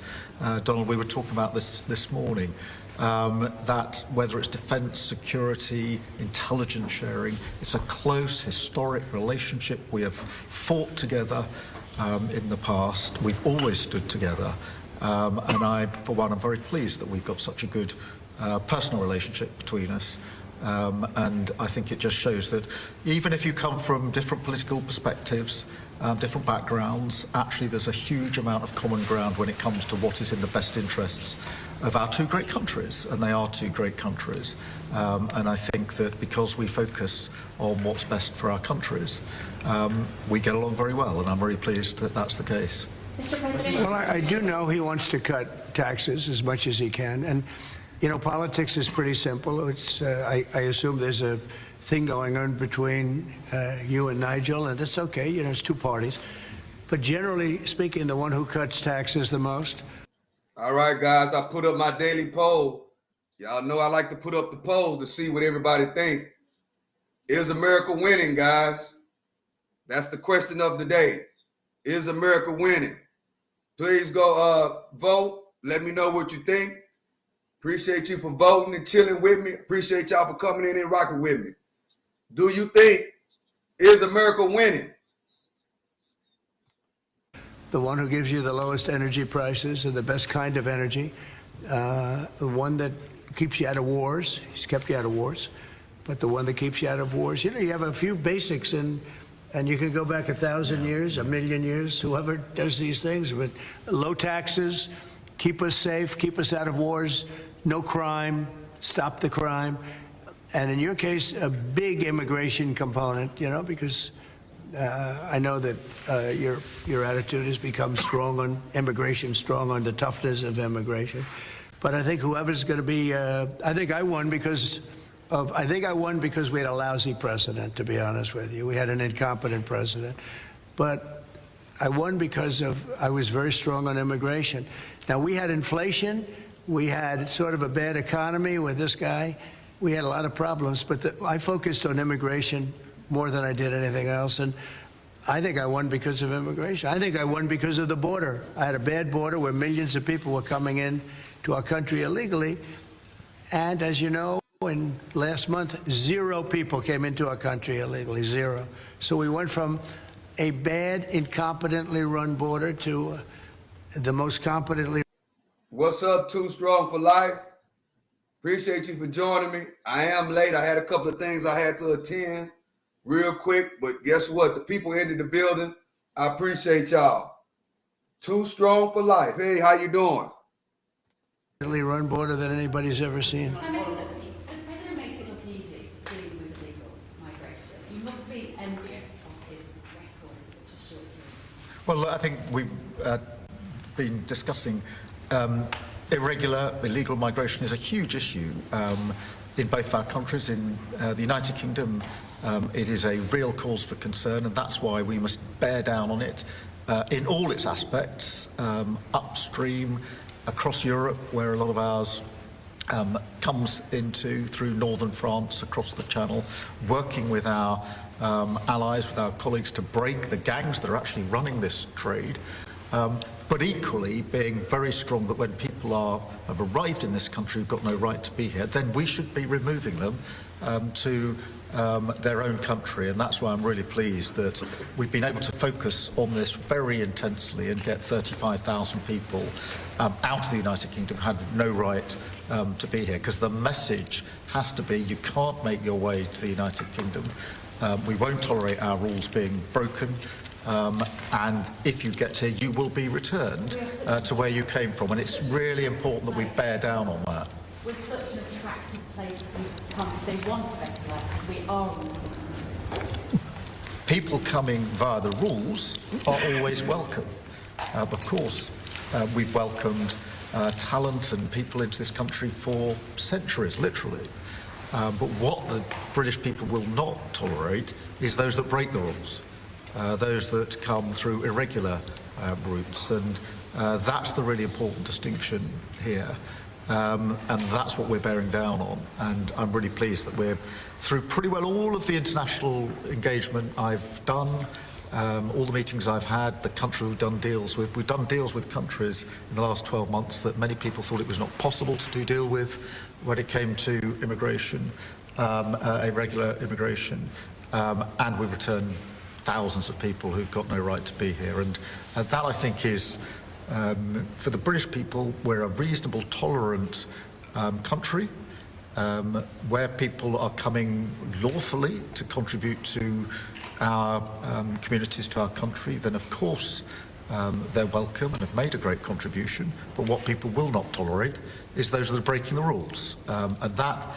Donald, we were talking about this morning. That whether it's defence, security, intelligence sharing, it's a close historic relationship. We have fought together in the past. We've always stood together. And I, for one, am very pleased that we've got such a good personal relationship between us. And I think it just shows that even if you come from different political perspectives, different backgrounds, actually there's a huge amount of common ground when it comes to what is in the best interests of our two great countries, and they are two great countries. And I think that because we focus on what's best for our countries, we get along very well, and I'm very pleased that that's the case. Mr. President. Well, I do know he wants to cut taxes as much as he can, and politics is pretty simple. It's I assume there's a thing going on between you and Nigel, and it's okay. It's two parties, but generally speaking, the one who cuts taxes the most. All right, guys, I put up my daily poll. Y'all know I like to put up the polls to see what everybody think. Is America winning, guys? That's the question of the day. Is America winning? Please go vote. Let me know what you think. Appreciate you for voting and chilling with me. Appreciate y'all for coming in and rocking with me. Do you think, is America winning? The one who gives you the lowest energy prices and the best kind of energy. The one that keeps you out of wars. He's kept you out of wars. But the one that keeps you out of wars. You have a few basics, and you can go back 1,000 years, 1,000,000 years, whoever does these things. But low taxes, keep us safe, keep us out of wars, no crime, stop the crime. And in your case, a big immigration component, because I know that your attitude has become strong on immigration, strong on the toughness of immigration. But I think whoever's going to be, I think I won because we had a lousy president, to be honest with you. We had an incompetent president. But I won because I was very strong on immigration. Now, we had inflation. We had sort of a bad economy with this guy. We had a lot of problems, but I focused on immigration more than I did anything else. And I think I won because of immigration. I think I won because of the border. I had a bad border where millions of people were coming in to our country illegally. And as you know, in last month, 0 people came into our country illegally, 0. So we went from a bad, incompetently run border to the most competently. What's up, Too Strong for Life? Appreciate you for joining me. I am late. I had a couple of things I had to attend real quick, but guess what? The people entered the building. I appreciate y'all. Too Strong for Life. Hey, how you doing? run border that anybody's ever seen. Prime Minister, the President makes it look easy dealing with illegal migration. You must be envious of his record in such a short period. Well, I think we've been discussing illegal migration is a huge issue in both of our countries. In the United Kingdom, it is a real cause for concern, and that's why we must bear down on it in all its aspects, upstream, across Europe, where a lot of ours comes into through northern France, across the Channel, working with our allies, with our colleagues to break the gangs that are actually running this trade. But equally being very strong that when people have arrived in this country who've got no right to be here, then we should be removing them to their own country. And that's why I'm really pleased that we've been able to focus on this very intensely and get 35,000 people out of the United Kingdom who had no right to be here. Because the message has to be you can't make your way to the United Kingdom. We won't tolerate our rules being broken. And if you get here, you will be returned to where you came from. And it's really important that we bear down on that. We're such an attractive place for people to come if they want a better life, as we are. People coming via the rules are always welcome. Of course, we've welcomed talent and people into this country for centuries, literally. But what the British people will not tolerate is those that break the rules. Those that come through irregular routes, and that's the really important distinction here, and that's what we're bearing down on. And I'm really pleased that we're through pretty well all of the international engagement I've done, all the meetings I've had, the country we've done deals with countries in the last 12 months that many people thought it was not possible to deal with when it came to immigration, irregular immigration, and we've returned thousands of people who've got no right to be here. And that, I think, is, for the British people, we're a reasonable, tolerant country where people are coming lawfully to contribute to our communities, to our country. Then, of course, they're welcome and have made a great contribution. But what people will not tolerate is those that are breaking the rules. And that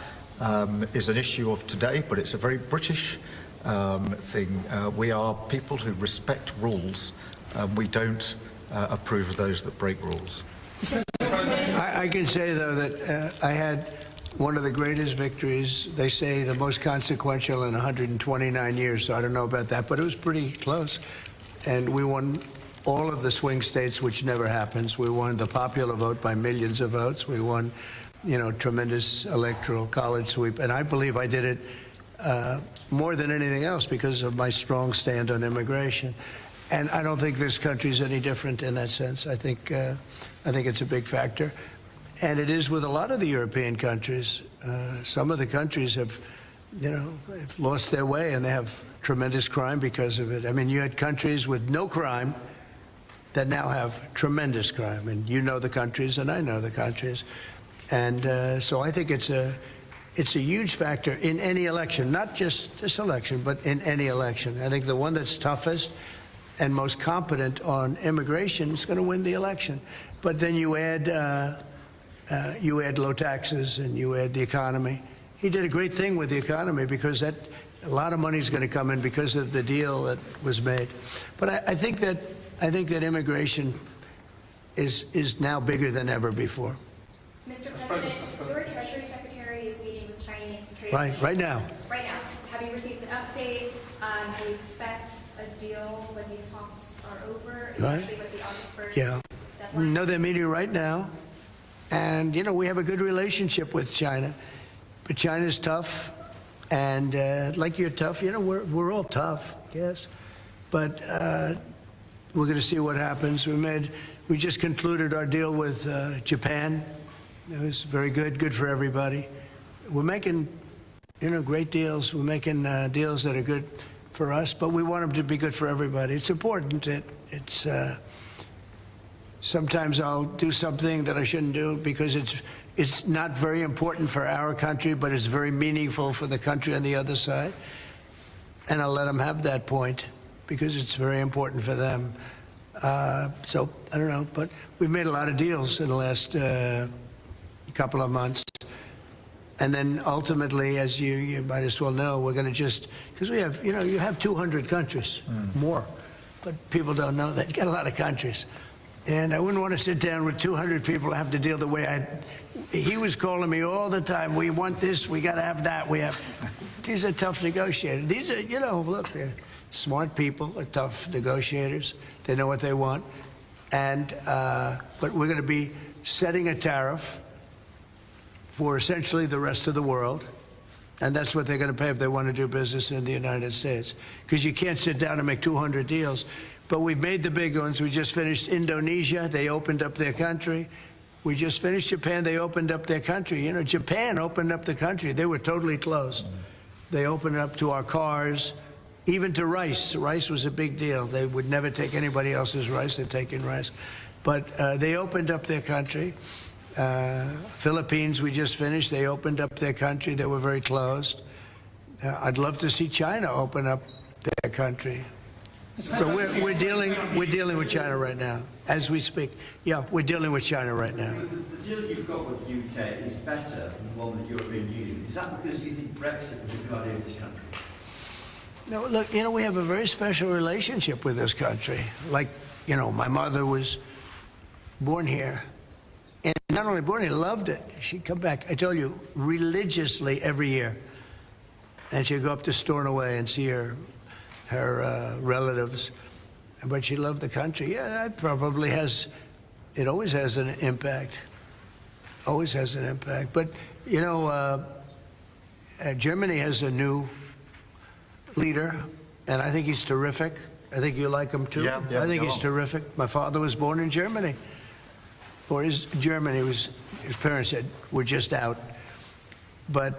is an issue of today, but it's a very British thing. We are people who respect rules. We don't approve of those that break rules. I can say, though, that I had one of the greatest victories, they say the most consequential in 129 years, so I don't know about that, but it was pretty close. And we won all of the swing states, which never happens. We won the popular vote by millions of votes. We won, tremendous electoral college sweep. And I believe I did it more than anything else because of my strong stand on immigration. And I don't think this country is any different in that sense. I think it's a big factor. And it is with a lot of the European countries. Some of the countries have lost their way, and they have tremendous crime because of it. I mean, you had countries with no crime that now have tremendous crime. And you know the countries, and I know the countries. And so I think it's a huge factor in any election, not just this election, but in any election. I think the one that's toughest and most competent on immigration is going to win the election. But then you add low taxes and you add the economy. He did a great thing with the economy because a lot of money is going to come in because of the deal that was made. But I think that immigration is now bigger than ever before. Mr. President, your Treasury Secretary is meeting with Chinese trade Right now. Right now. Have you received an update? Do you expect a deal when these talks are over, especially with the August 1st deadline? No, they're meeting right now. And, we have a good relationship with China. But China's tough. And like you're tough, we're all tough, yes. But we're going to see what happens. We just concluded our deal with Japan. It was very good for everybody. We're making, great deals. We're making deals that are good for us, but we want them to be good for everybody. It's important. It's sometimes I'll do something that I shouldn't do because it's not very important for our country, but it's very meaningful for the country on the other side. And I'll let them have that point because it's very important for them. So I don't know, but we've made a lot of deals in the last couple of months. And then ultimately, as you might as well know, we're going to just, because we have, you have 200 countries, more. But people don't know that. You got a lot of countries. And I wouldn't want to sit down with 200 people and have to deal the way he was calling me all the time. We want this, we got to have that, these are tough negotiators. These are, look, they're smart people, they're tough negotiators. They know what they want. And, but we're going to be setting a tariff for essentially the rest of the world. And that's what they're going to pay if they want to do business in the United States. Because you can't sit down and make 200 deals. But we've made the big ones. We just finished Indonesia. They opened up their country. We just finished Japan. They opened up their country. Japan opened up the country. They were totally closed. They opened it up to our cars, even to rice. Rice was a big deal. They would never take anybody else's rice. They're taking rice. But they opened up their country. Philippines, we just finished. They opened up their country. They were very closed. I'd love to see China open up their country. So we're dealing with China right now, as we speak. Yeah, we're dealing with China right now. The deal you've got with the UK is better than the one with the European Union. Is that because you think Brexit was a good idea in this country? No, look, we have a very special relationship with this country. Like, my mother was born here. And not only born here, loved it. She'd come back, I told you, religiously every year. And she'd go up to Stornoway and see her relatives. But she loved the country. Yeah, it probably has, it always has an impact. Always has an impact. But, Germany has a new leader, and I think he's terrific. I think you like him too. Yeah, I think he's terrific. My father was born in Germany. Or his parents were just out. But,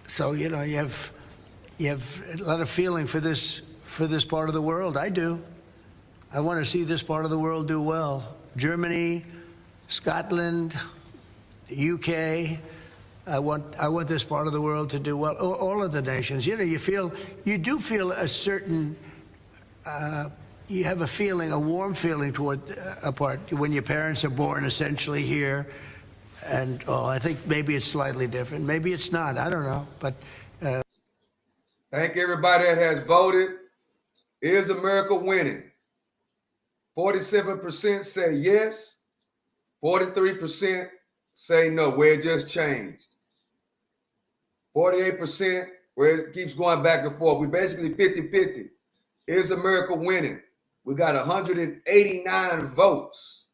so, you have a lot of feeling for this part of the world. I do. I want to see this part of the world do well. Germany, Scotland, the UK. I want this part of the world to do well. All of the nations. You do feel a certain, you have a warm feeling toward a part when your parents are born essentially here. And I think maybe it's slightly different. Maybe it's not. I don't know. But thank everybody that has voted. Is America winning? 47% say yes. 43% say no, where it just changed. 48% where it keeps going back and forth. We basically 50-50. Is America winning? We got 189 votes.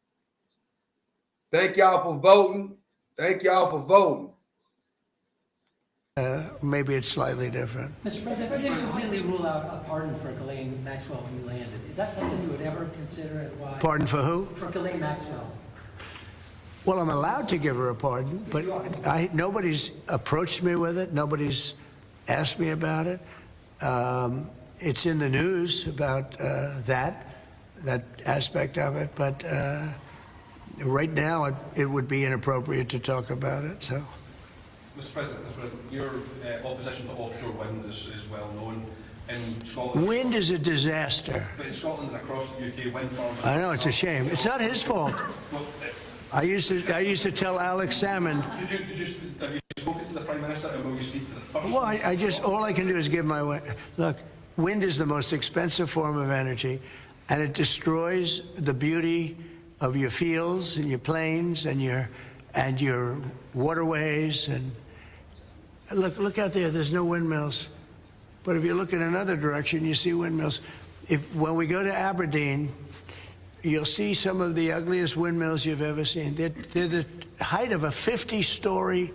Thank y'all for voting. Thank y'all for voting. Maybe it's slightly different. Mr. President, the President completely rule out a pardon for Ghislaine Maxwell when you landed. Is that something you would ever consider, and why? Pardon for who? For Ghislaine Maxwell. Well, I'm allowed to give her a pardon, but nobody's approached me with it. Nobody's asked me about it. It's in the news about that aspect of it, but right now it would be inappropriate to talk about it. So, Mr. President, your opposition to offshore wind is well known. In Scotland, wind is a disaster. But in Scotland and across the UK, wind farms. I know, it's a shame. It's not his fault. Well, I used to tell Alex Salmond. Have you spoken to the Prime Minister, and will you speak to the First Well, Minister? all I can do is give my look. Wind is the most expensive form of energy, and it destroys the beauty of your fields and your plains and your waterways. And look out there. There's no windmills, but if you look in another direction, you see windmills. When we go to Aberdeen, you'll see some of the ugliest windmills you've ever seen. They're the height of a 50-story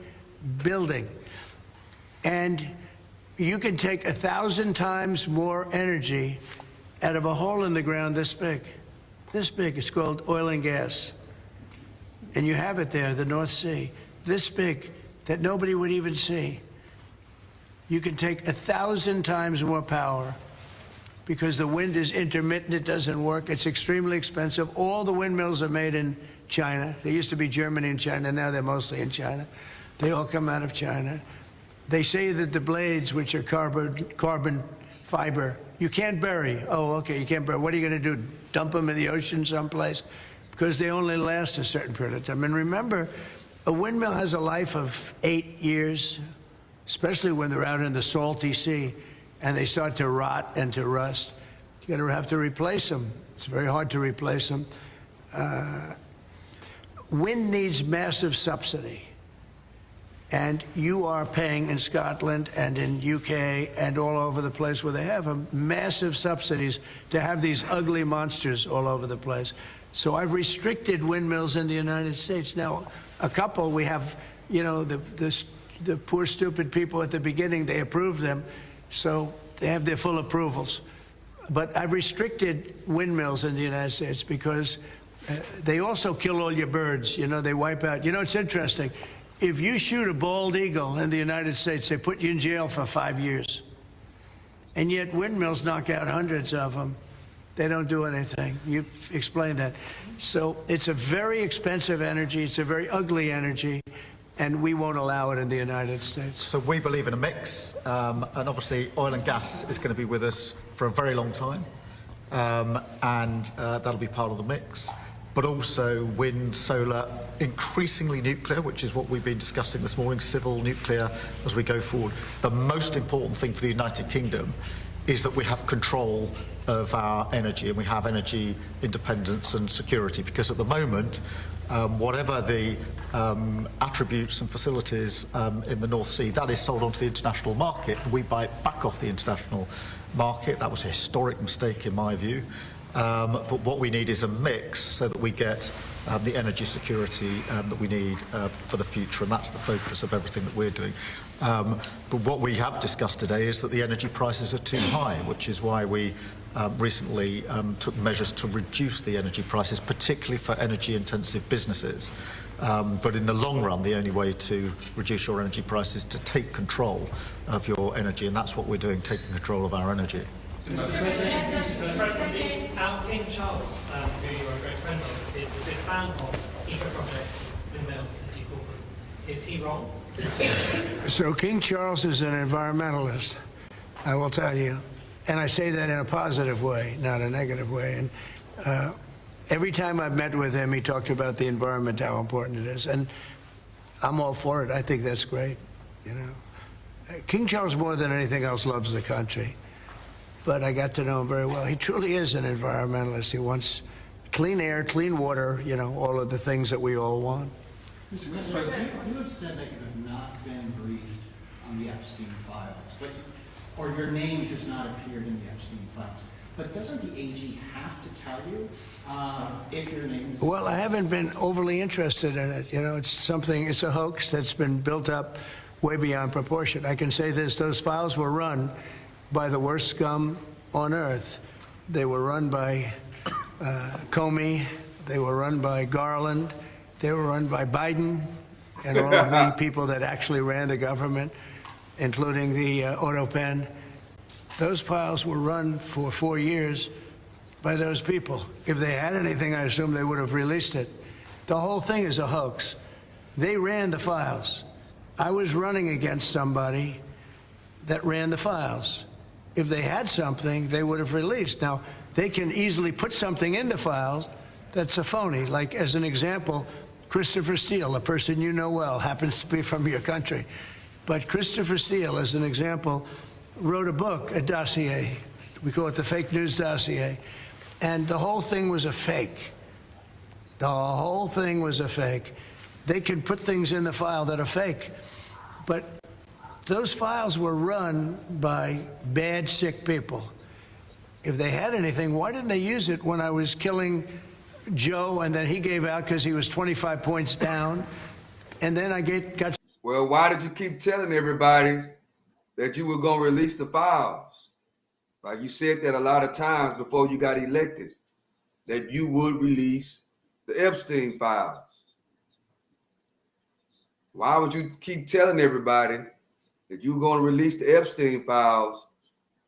building, and you can take 1,000 times more energy out of a hole in the ground this big. This big. It's called oil and gas. And you have it there, the North Sea. This big, that nobody would even see. You can take 1,000 times more power because the wind is intermittent. It doesn't work. It's extremely expensive. All the windmills are made in China. They used to be Germany and China. Now they're mostly in China. They all come out of China. They say that the blades, which are carbon fiber, you can't bury. Oh, okay, you can't bury. What are you going to do? Dump them in the ocean someplace? because they only last a certain period of time. And remember, a windmill has a life of 8 years, especially when they're out in the salty sea and they start to rot and to rust. You're going to have to replace them. It's very hard to replace them. Wind needs massive subsidy. And you are paying in Scotland and in UK and all over the place where they have massive subsidies to have these ugly monsters all over the place. So I've restricted windmills in the United States. Now, a couple, we have, you know, the poor, stupid people at the beginning, they approved them, so they have their full approvals. But I've restricted windmills in the United States because they also kill all your birds. You know, they wipe out. You know, it's interesting. If you shoot a bald eagle in the United States, they put you in jail for 5 years. And yet windmills knock out hundreds of them. They don't do anything. You explained that. So it's a very expensive energy. It's a very ugly energy. And we won't allow it in the United States. So we believe in a mix. And obviously oil and gas is going to be with us for a very long time. And that'll be part of the mix. But also wind, solar, increasingly nuclear, which is what we've been discussing this morning, civil nuclear as we go forward. The most important thing for the United Kingdom is that we have control of our energy and we have energy independence and security, because at the moment, whatever the attributes and facilities in the North Sea, that is sold onto the international market. We buy it back off the international market. That was a historic mistake in my view. But what we need is a mix so that we get the energy security that we need for the future, and that's the focus of everything that we're doing. But what we have discussed today is that the energy prices are too high, which is why we recently took measures to reduce the energy prices, particularly for energy-intensive businesses. But in the long run, the only way to reduce your energy prices is to take control of your energy, and that's what we're doing, taking control of our energy. Mr. President, King Charles, who you are a great friend of, is a big fan of eco-projects, windmills, as you call them. Is he wrong? So King Charles is an environmentalist, I will tell you. And I say that in a positive way, not a negative way. And every time I've met with him, he talked about the environment, how important it is. And I'm all for it. I think that's great, you know. King Charles, more than anything else, loves the country. But I got to know him very well. He truly is an environmentalist. He wants clean air, clean water, you know, all of the things that we all want. Mr. President, you have said that you have not been briefed on the Epstein files, or your name has not appeared in the Epstein files. But doesn't the AG have to tell you if your name is... Well, I haven't been overly interested in it. You know, it's a hoax that's been built up way beyond proportion. I can say this, those files were run by the worst scum on earth. They were run by Comey, they were run by Garland, they were run by Biden, and all of the people that actually ran the government, including the auto pen. Those files were run for 4 years by those people. If they had anything, I assume they would have released it. The whole thing is a hoax. They ran the files. I was running against somebody that ran the files. If they had something, they would have released. Now, they can easily put something in the files that's a phony. Like, as an example, Christopher Steele, a person you know well, happens to be from your country. But Christopher Steele, as an example, wrote a book, a dossier. We call it the fake news dossier. And the whole thing was a fake. The whole thing was a fake. They can put things in the file that are fake. But those files were run by bad, sick people. If they had anything, why didn't they use it when I was killing Joe and then he gave out because he was 25 points down? And then I got... Well, why did you keep telling everybody that you were going to release the files? Like you said that a lot of times before you got elected, that you would release the Epstein files. Why would you keep telling everybody that you're going to release the Epstein files?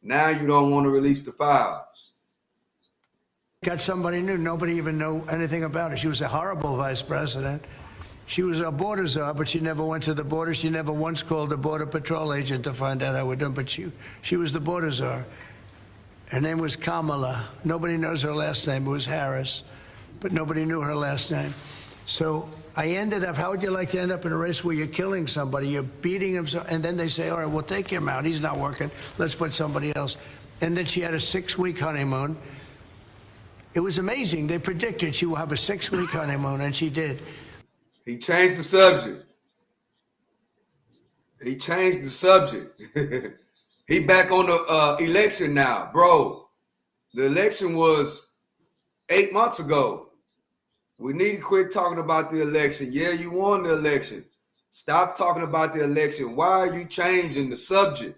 Now you don't want to release the files. Got somebody new. Nobody even knew anything about her. She was a horrible vice president. She was a border czar, but she never went to the border. She never once called a border patrol agent to find out how we're doing, but she was the border czar. Her name was Kamala. Nobody knows her last name. It was Harris. but nobody knew her last name. So I ended up, how would you like to end up in a race where you're killing somebody, you're beating him, and then they say, all right, we'll take him out. He's not working. Let's put somebody else. And then she had a 6-week honeymoon. It was amazing. They predicted she will have a 6-week honeymoon, and she did. He changed the subject. He changed the subject. He back on the election now, bro. The election was 8 months ago. We need to quit talking about the election. Yeah, you won the election. Stop talking about the election. Why are you changing the subject?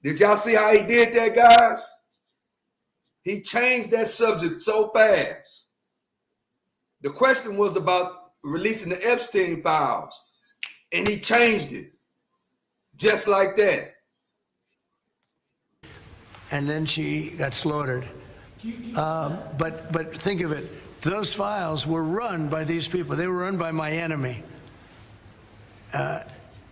Did y'all see how he did that, guys? He changed that subject so fast. The question was about releasing the Epstein files, and he changed it just like that. And then she got slaughtered. But think of it. Those files were run by these people. They were run by my enemy.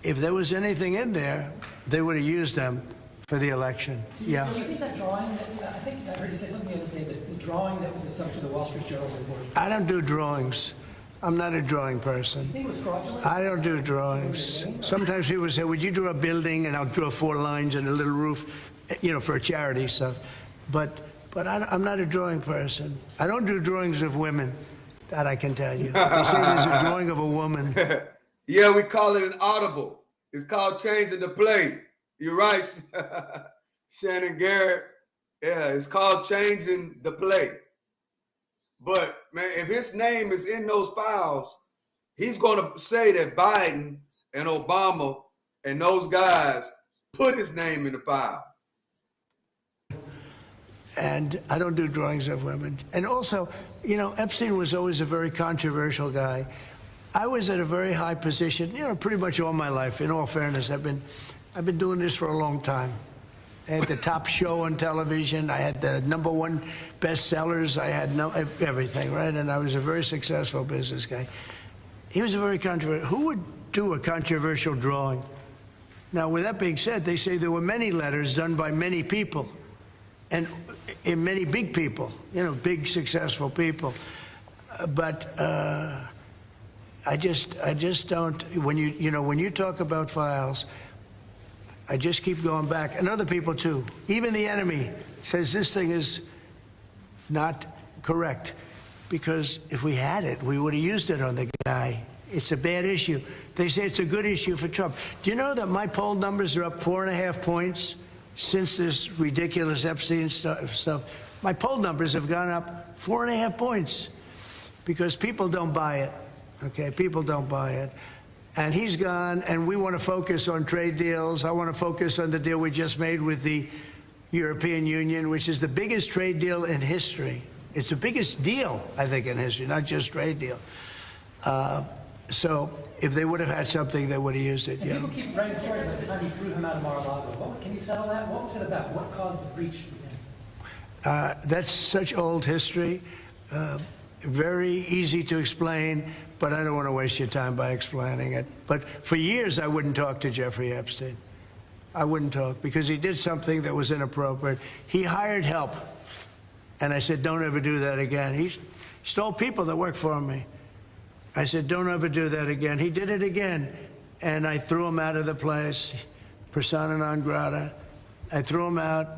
If there was anything in there, they would have used them for the election. Yeah. Do you think that drawing, I think I heard you say something the other day, that the drawing that was the subject of the Wall Street Journal report. I don't do drawings. I'm not a drawing person. Do you think it was fraudulent? I don't do drawings. Sometimes people say, would you draw a building? And I'll draw 4 lines and a little roof, you know, for charity stuff. But I'm not a drawing person. I don't do drawings of women. That I can tell you. They say there's a drawing of a woman. Yeah, we call it an audible. It's called changing the play. You're right, Shannon Garrett. Yeah, it's called changing the play. But, man, if his name is in those files, he's going to say that Biden and Obama and those guys put his name in the file. And I don't do drawings of women. And also, you know, Epstein was always a very controversial guy. I was at a very high position, you know, pretty much all my life. In all fairness, I've been doing this for a long time. I had the top show on television. I had the #1 bestsellers. I had everything, right? And I was a very successful business guy. He was a very controversial. Who would do a controversial drawing? Now, with that being said, they say there were many letters done by many people, and in many big people, you know, big successful people. But I just don't. When you talk about files, I just keep going back, and other people too. Even the enemy says this thing is not correct, because if we had it, we would have used it on the guy. It's a bad issue. They say it's a good issue for Trump. Do you know that my poll numbers are up 4.5 points since this ridiculous Epstein stuff? My poll numbers have gone up 4.5 points because people don't buy it. Okay, people don't buy it. And he's gone, and we want to focus on trade deals. I want to focus on the deal we just made with the European Union, which is the biggest trade deal in history. It's the biggest deal, I think, in history, not just trade deal. So if they would have had something, they would have used it. And people keep writing stories about the time he threw him out of Mar-a-Lago. Can you settle that? What was it about? What caused the breach? That's such old history. Very easy to explain, but I don't want to waste your time by explaining it. But for years, I wouldn't talk to Jeffrey Epstein. I wouldn't talk because he did something that was inappropriate. He hired help, and I said, don't ever do that again. He stole people that worked for me. I said, don't ever do that again. He did it again, and I threw him out of the place, persona non grata. I threw him out,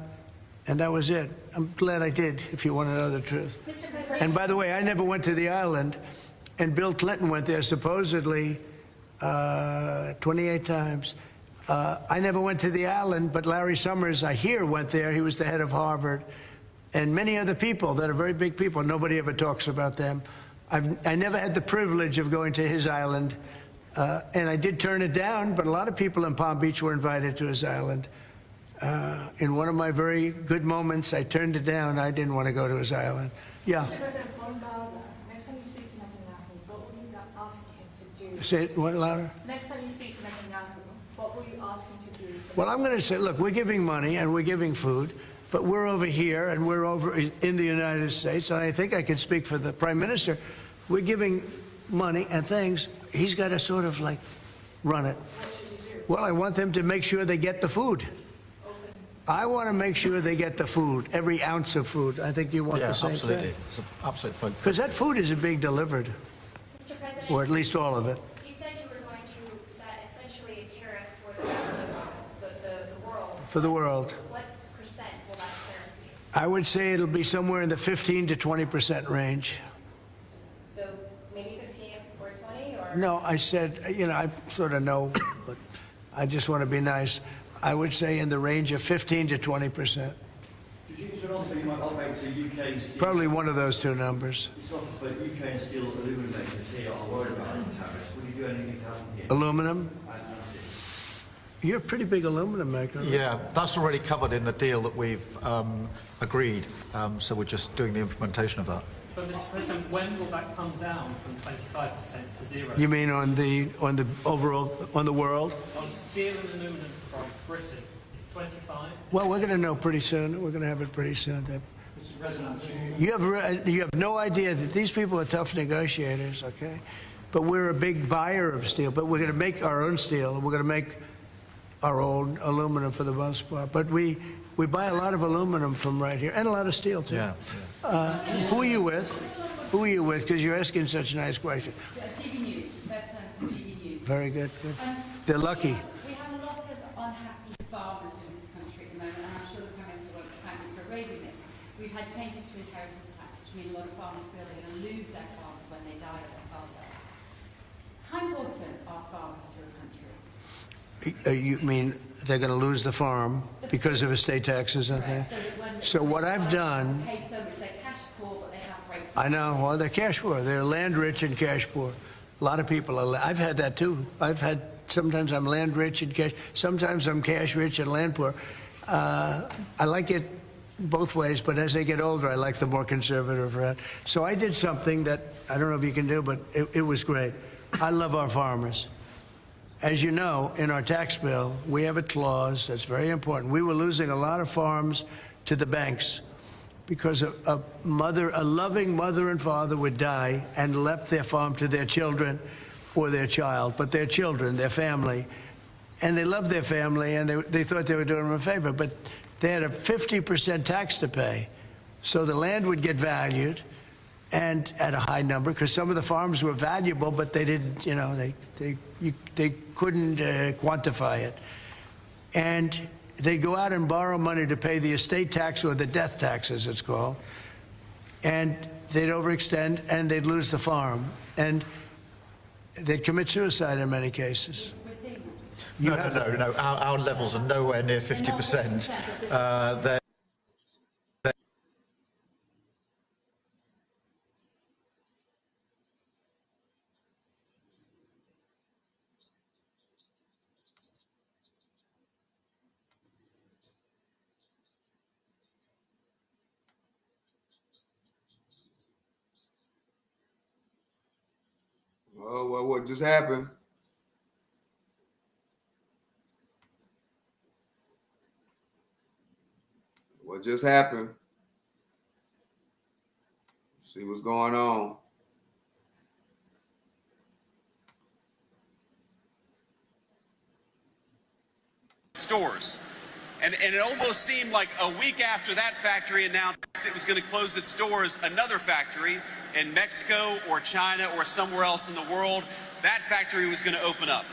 and that was it. I'm glad I did, if you want to know the truth. And by the way, I never went to the island, and Bill Clinton went there supposedly 28 times. I never went to the island, but Larry Summers, I hear, went there. He was the head of Harvard. And many other people that are very big people. Nobody ever talks about them. I never had the privilege of going to his island. And I did turn it down, but a lot of people in Palm Beach were invited to his island. In one of my very good moments, I turned it down. I didn't want to go to his island. Yeah. Mr. President, on Gaza, next time you speak to Netanyahu, what will you ask him to do? Say it what, louder? Next time you speak to Netanyahu, what will you ask him to do? Well, I'm going to say, look, we're giving money and we're giving food, but we're over here and we're over in the United States, and I think I can speak for the Prime Minister. We're giving money and things. He's got to sort of like run it. Well, I want them to make sure they get the food. I want to make sure they get the food, every ounce of food. I think you want the same absolutely. thing. It's an absolute focus. Because that food isn't being delivered, Mr. President, or at least all of it. you said you were going to set essentially a tariff for the rest of the world. For the world. What percent will that tariff be? I would say it'll be somewhere in the 15 to 20% range. So maybe 15 or 20, or? No, I said, I sort of know, but I just want to be nice. I would say in the range of 15 to 20%. Probably one of those two numbers. UK and steel aluminum makers here are worried about tariffs. Will you do anything to help them here? Aluminum? You're a pretty big aluminum maker. Right? Yeah, that's already covered in the deal that we've agreed. So we're just doing the implementation of that. But Mr. President, when will that come down from 25% to 0? You mean on the overall, on the world? On steel and aluminum from Britain, it's 25. Well, we're going to know pretty soon. We're going to have it pretty soon. You have no idea that these people are tough negotiators, okay? But we're a big buyer of steel. But we're going to make our own steel. We're going to make our own aluminum for the most part. But we buy a lot of aluminum from right here, and a lot of steel, too. Yeah. Who are you with? Who are you with? Because you're asking such a nice question. GB News, from GB News. Very good. They're lucky. We have a lot of unhappy farmers in this country at the moment, and I'm sure the Prime Minister won't thank me for raising this. We've had changes to inheritance tax, which mean a lot of farmers feel they're going to lose their farms when they die of their fathers. How important are farmers to a country? You mean they're going to lose the farm because of estate taxes and things? So what I've done... Pay so much, they're cash poor, but they have great... I know. Well, they're cash poor. They're land rich and cash poor. A lot of people are... I've had that, too. Sometimes I'm land rich and cash... Sometimes I'm cash rich and land poor. I like it both ways, but as they get older, I like the more conservative route. So I did something that I don't know if you can do, but it was great. I love our farmers. As you know, in our tax bill, we have a clause that's very important. We were losing a lot of farms to the banks because a loving mother and father would die and left their farm to their children or their child, but their children, their family. And they loved their family, and they thought they were doing them a favor, but they had a 50% tax to pay. So the land would get valued, and at a high number, because some of the farms were valuable, but they didn't, they couldn't quantify it. And they'd go out and borrow money to pay the estate tax, or the death tax, as it's called, and they'd overextend, and they'd lose the farm. And they'd commit suicide in many cases. No. Our levels are nowhere near 50%. Well, what just happened? What just happened? See what's going on. Stores. And it almost seemed like a week after that factory announced it was going to close its doors, another factory in Mexico or China or somewhere else in the world, that factory was going to open up.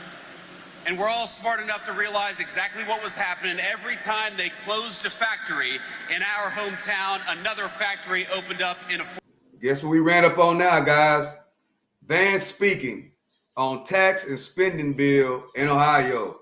And we're all smart enough to realize exactly what was happening. Every time they closed a factory in our hometown, another factory opened up in a... Guess what we ran up on now, guys? Vance speaking on tax and spending bill in Ohio.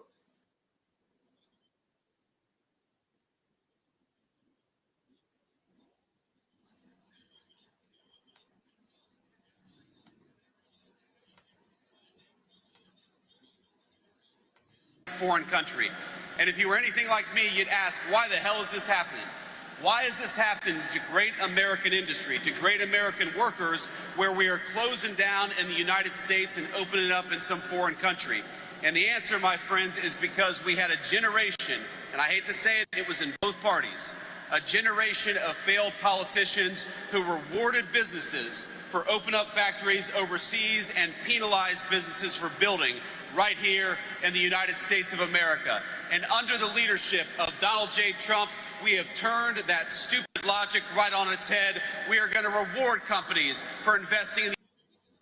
foreign country. And if you were anything like me, you'd ask, why the hell is this happening? Why is this happening to great American industry, to great American workers, where we are closing down in the United States and opening up in some foreign country? And the answer, my friends, is because we had a generation, and I hate to say it, it was in both parties, a generation of failed politicians who rewarded businesses for opening up factories overseas and penalized businesses for building. right here in the United States of America. And under the leadership of Donald J. Trump, we have turned that stupid logic right on its head. We are going to reward companies for investing in the...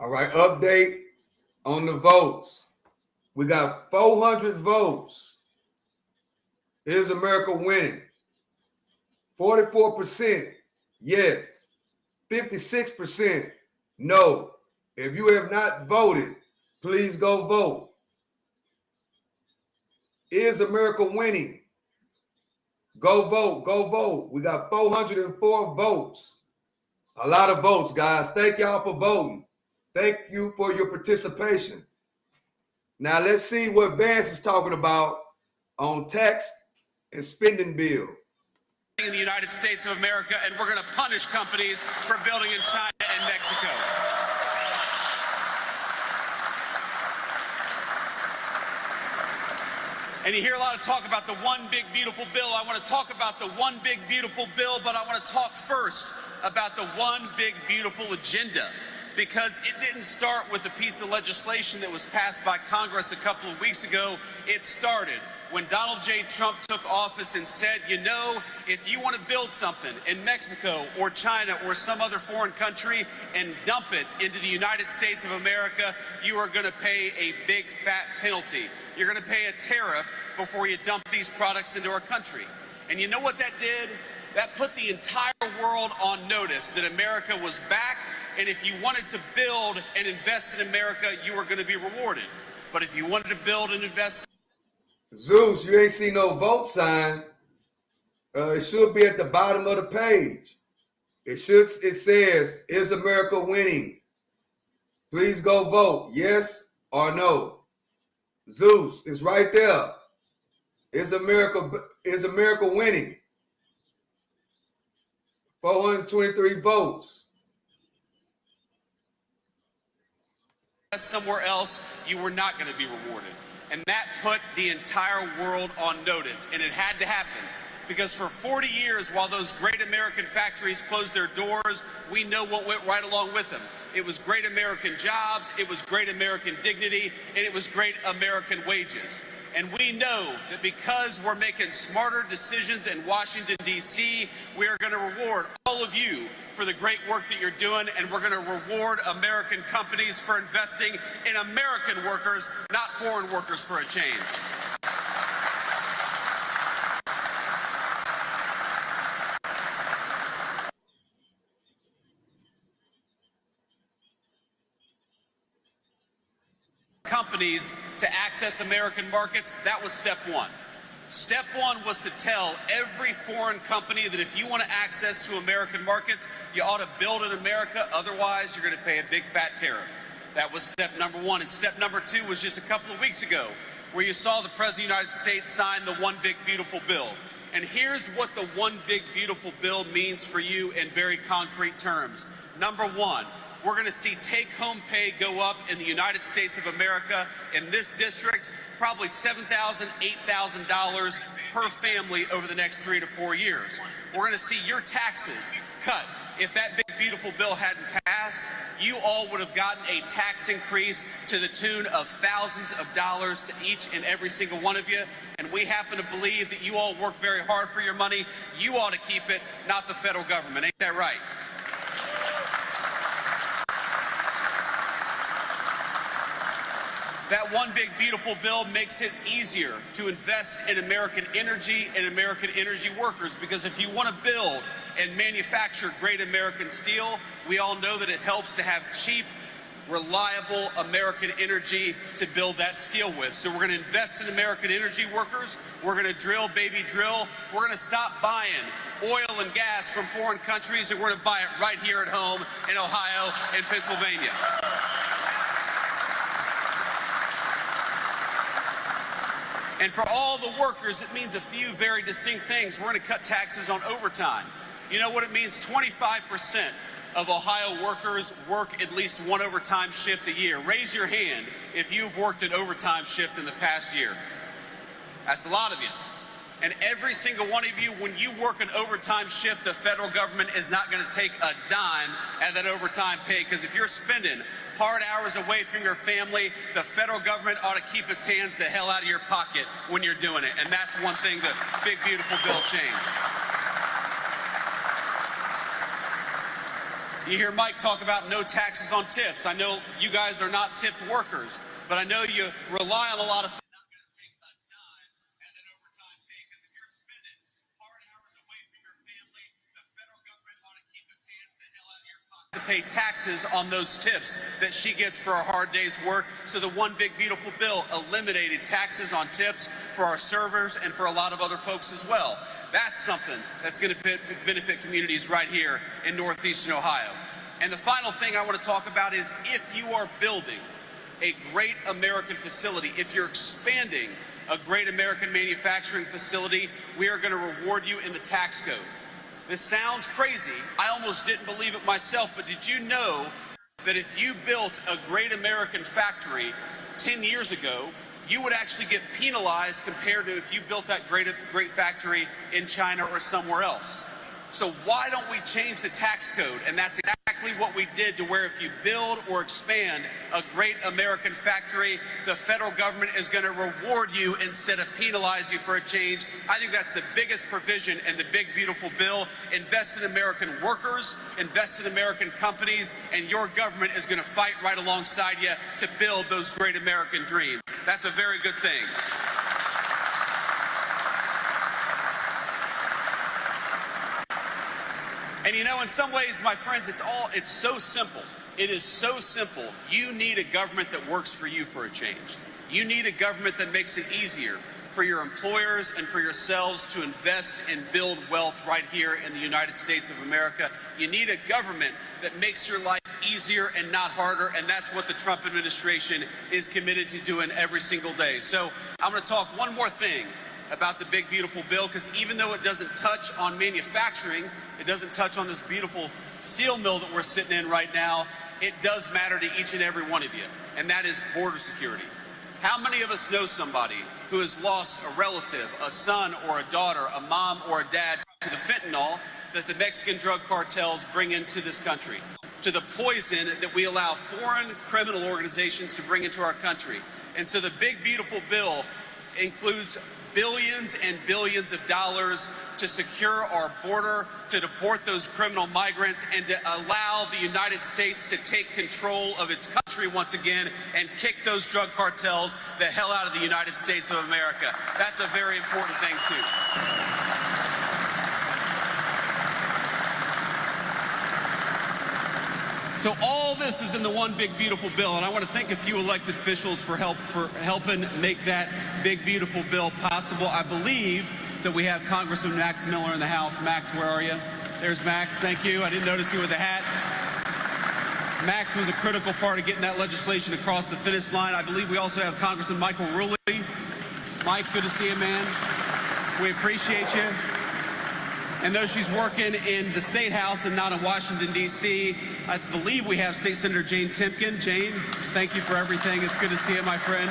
All right, update on the votes. We got 400 votes. Is America winning? 44% yes, 56% no. If you have not voted, please go vote. Is America winning? Go vote, go vote. We got 404 votes. A lot of votes, guys. Thank y'all for voting. Thank you for your participation. Now let's see what Vance is talking about on tax and spending bill. In the United States of America, and we're going to punish companies for building in China and Mexico. And you hear a lot of talk about the one big beautiful bill. I want to talk about the one big beautiful bill, but I want to talk first about the one big beautiful agenda, because it didn't start with the piece of legislation that was passed by Congress a couple of weeks ago. It started when Donald J. Trump took office and said, you know, if you want to build something in Mexico or China or some other foreign country and dump it into the United States of America, you are going to pay a big fat penalty. You're going to pay a tariff before you dump these products into our country. And you know what that did? That put the entire world on notice that America was back, and if you wanted to build and invest in America, you were going to be rewarded. But if you wanted to build and invest... Zeus, you ain't see no vote sign. It should be at the bottom of the page. It says, is America winning? Please go vote, yes or no. Zeus, it's right there. Is America winning? 423 votes. Somewhere else, you were not going to be rewarded. And that put the entire world on notice, and it had to happen. Because for 40 years, while those great American factories closed their doors, we know what went right along with them. It was great American jobs, it was great American dignity, and it was great American wages. And we know that because we're making smarter decisions in Washington, D.C., we are going to reward all of you for the great work that you're doing, and we're going to reward American companies for investing in American workers, not foreign workers, for a change. Companies to access American markets, that was step one. Step one was to tell every foreign company that if you want to access to American markets, you ought to build in America, otherwise you're going to pay a big fat tariff. That was step number one. And step number two was just a couple of weeks ago, where you saw the President of the United States sign the One Big Beautiful Bill. And here's what the One Big Beautiful Bill means for you in very concrete terms. Number one, we're going to see take-home pay go up in the United States of America in this district, probably $7,000, $8,000 per family over the next 3 to 4 years. We're going to see your taxes cut. If that big, beautiful bill hadn't passed, you all would have gotten a tax increase to the tune of thousands of dollars to each and every single one of you. And we happen to believe that you all work very hard for your money. You ought to keep it, not the federal government. Ain't that right? That One Big Beautiful Bill makes it easier to invest in American energy and American energy workers, because if you want to build and manufacture great American steel, we all know that it helps to have cheap, reliable American energy to build that steel with. So we're going to invest in American energy workers. We're going to drill, baby, drill. We're going to stop buying oil and gas from foreign countries, and we're going to buy it right here at home in Ohio and Pennsylvania. And for all the workers, it means a few very distinct things. We're going to cut taxes on overtime. You know what it means? 25% of Ohio workers work at least one overtime shift a year. Raise your hand if you've worked an overtime shift in the past year. That's a lot of you. And every single one of you, when you work an overtime shift, the federal government is not going to take a dime out of that overtime pay, because if you're spending hard hours away from your family, the federal government ought to keep its hands the hell out of your pocket when you're doing it. And that's one thing the big, beautiful bill changed. You hear Mike talk about no taxes on tips. I know you guys are not tipped workers, but I know you rely on a lot of to pay taxes on those tips that she gets for a hard day's work. So the one big beautiful bill eliminated taxes on tips for our servers and for a lot of other folks as well. That's something that's going to benefit communities right here in northeastern Ohio. And the final thing I want to talk about is if you are building a great American facility, if you're expanding a great American manufacturing facility, we are going to reward you in the tax code. This sounds crazy. I almost didn't believe it myself, but did you know that if you built a great American factory 10 years ago, you would actually get penalized compared to if you built that great factory in China or somewhere else? So why don't we change the tax code? And that's exactly what we did, to where if you build or expand a great American factory, the federal government is going to reward you instead of penalize you for a change. I think that's the biggest provision in the big, beautiful bill. Invest in American workers, invest in American companies, and your government is going to fight right alongside you to build those great American dreams. That's a very good thing. And you know, in some ways, my friends, it's so simple. It is so simple. You need a government that works for you for a change. You need a government that makes it easier for your employers and for yourselves to invest and build wealth right here in the United States of America. You need a government that makes your life easier and not harder, and that's what the Trump administration is committed to doing every single day. So I'm going to talk one more thing about the big, beautiful bill, because even though it doesn't touch on manufacturing, it doesn't touch on this beautiful steel mill that we're sitting in right now, it does matter to each and every one of you, and that is border security. How many of us know somebody who has lost a relative, a son or a daughter, a mom or a dad, to the fentanyl that the Mexican drug cartels bring into this country, to the poison that we allow foreign criminal organizations to bring into our country? And so the big, beautiful bill includes billions and billions of dollars to secure our border, to deport those criminal migrants, and to allow the United States to take control of its country once again and kick those drug cartels the hell out of the United States of America. That's a very important thing, too. So all this is in the one big, beautiful bill, and I want to thank a few elected officials for helping make that big, beautiful bill possible. I believe that we have Congressman Max Miller in the House. Max, where are you? There's Max. Thank you. I didn't notice you with the hat. Max was a critical part of getting that legislation across the finish line. I believe we also have Congressman Michael Rulli. Mike, good to see you, man. We appreciate you. And though she's working in the State House and not in Washington, D.C., I believe we have State Senator Jane Timken. Jane, thank you for everything. It's good to see you, my friend.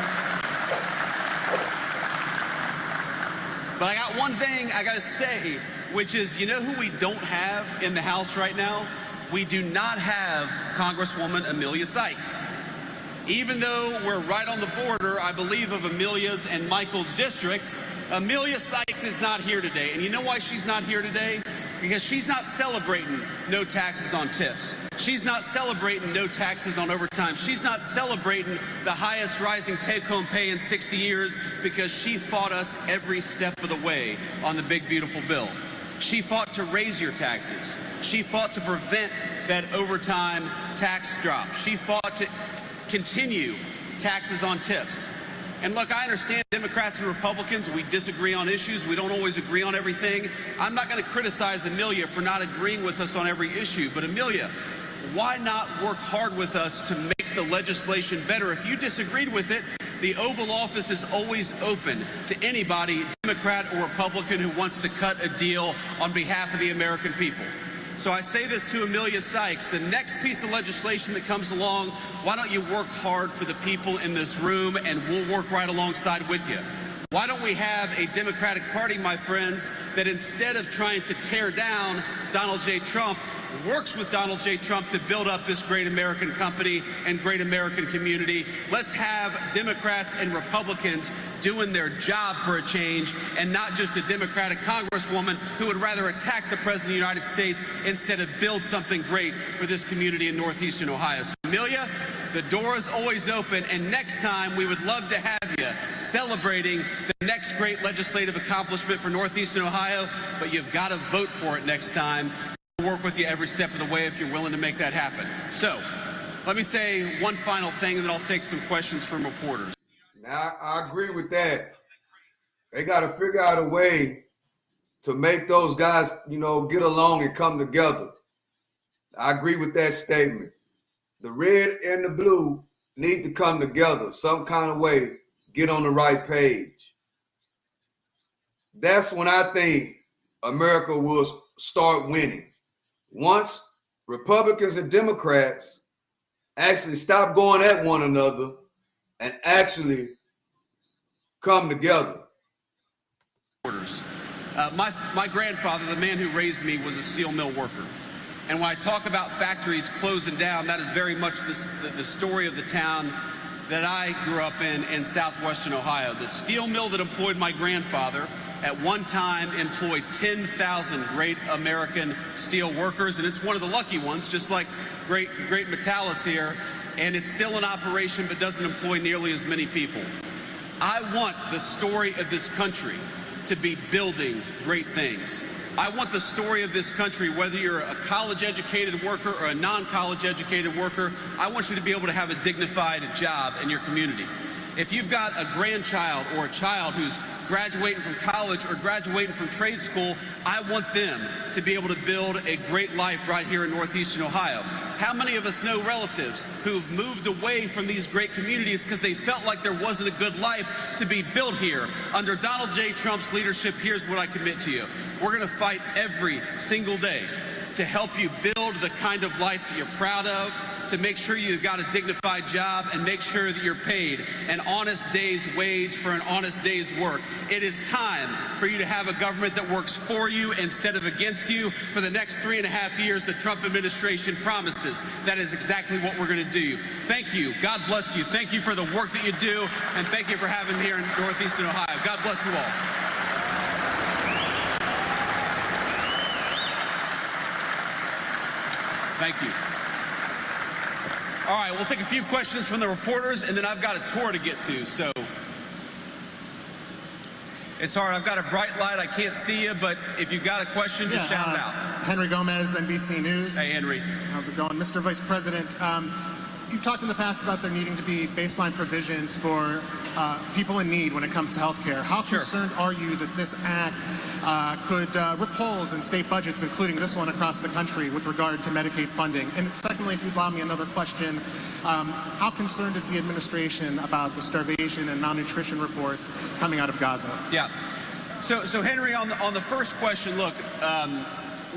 But I got one thing I got to say, which is, you know who we don't have in the House right now? We do not have Congresswoman Amelia Sykes. Even though we're right on the border, I believe, of Amelia's and Michael's district, Amelia Sykes is not here today. And you know why she's not here today? Because she's not celebrating no taxes on tips. She's not celebrating no taxes on overtime. She's not celebrating the highest rising take-home pay in 60 years, because she fought us every step of the way on the big, beautiful bill. She fought to raise your taxes. She fought to prevent that overtime tax drop. She fought to continue taxes on tips. And look, I understand Democrats and Republicans, we disagree on issues. We don't always agree on everything. I'm not going to criticize Amelia for not agreeing with us on every issue. But Amelia, why not work hard with us to make the legislation better? If you disagreed with it, the Oval Office is always open to anybody, Democrat or Republican, who wants to cut a deal on behalf of the American people. So I say this to Amelia Sykes: the next piece of legislation that comes along, why don't you work hard for the people in this room, and we'll work right alongside with you. Why don't we have a Democratic Party, my friends, that instead of trying to tear down Donald J. Trump, works with Donald J. Trump to build up this great American company and great American community. Let's have Democrats and Republicans doing their job for a change, and not just a Democratic Congresswoman who would rather attack the President of the United States instead of build something great for this community in Northeastern Ohio. So, Amelia, the door is always open, and next time we would love to have you celebrating the next great legislative accomplishment for Northeastern Ohio, but you've got to vote for it next time. We'll work with you every step of the way if you're willing to make that happen. So, let me say one final thing, and then I'll take some questions from reporters. Now, I agree with that. They got to figure out a way to make those guys, get along and come together. I agree with that statement. The red and the blue need to come together some kind of way, get on the right page. That's when I think America will start winning. Once Republicans and Democrats actually stop going at one another and actually come together. My grandfather, the man who raised me, was a steel mill worker. And when I talk about factories closing down, that is very much the story of the town that I grew up in southwestern Ohio. The steel mill that employed my grandfather at one time employed 10,000 great American steel workers, and it's one of the lucky ones, just like great Metallis here, and it's still in operation but doesn't employ nearly as many people. I want the story of this country to be building great things. I want the story of this country, whether you're a college-educated worker or a non-college-educated worker, I want you to be able to have a dignified job in your community. If you've got a grandchild or a child who's graduating from college or graduating from trade school, I want them to be able to build a great life right here in Northeastern Ohio. How many of us know relatives who've moved away from these great communities because they felt like there wasn't a good life to be built here? Under Donald J. Trump's leadership, here's what I commit to you. We're going to fight every single day to help you build the kind of life that you're proud of, to make sure you've got a dignified job, and make sure that you're paid an honest day's wage for an honest day's work. It is time for you to have a government that works for you instead of against you for the next 3.5 years the Trump administration promises. That is exactly what we're going to do. Thank you. God bless you. Thank you for the work that you do, and thank you for having me here in Northeastern Ohio. God bless you all. Thank you. All right, we'll take a few questions from the reporters, and then I've got a tour to get to, so it's hard. I've got a bright light. I can't see you, but if you've got a question, just shout it out. Henry Gomez, NBC News. Hey, Henry. How's it going? Mr. Vice President, you've talked in the past about there needing to be baseline provisions for people in need when it comes to health care. How concerned are you that this act could rip holes in state budgets, including this one across the country, with regard to Medicaid funding? And secondly, if you allow me another question, how concerned is the administration about the starvation and malnutrition reports coming out of Gaza? Yeah. So Henry, on the first question, look,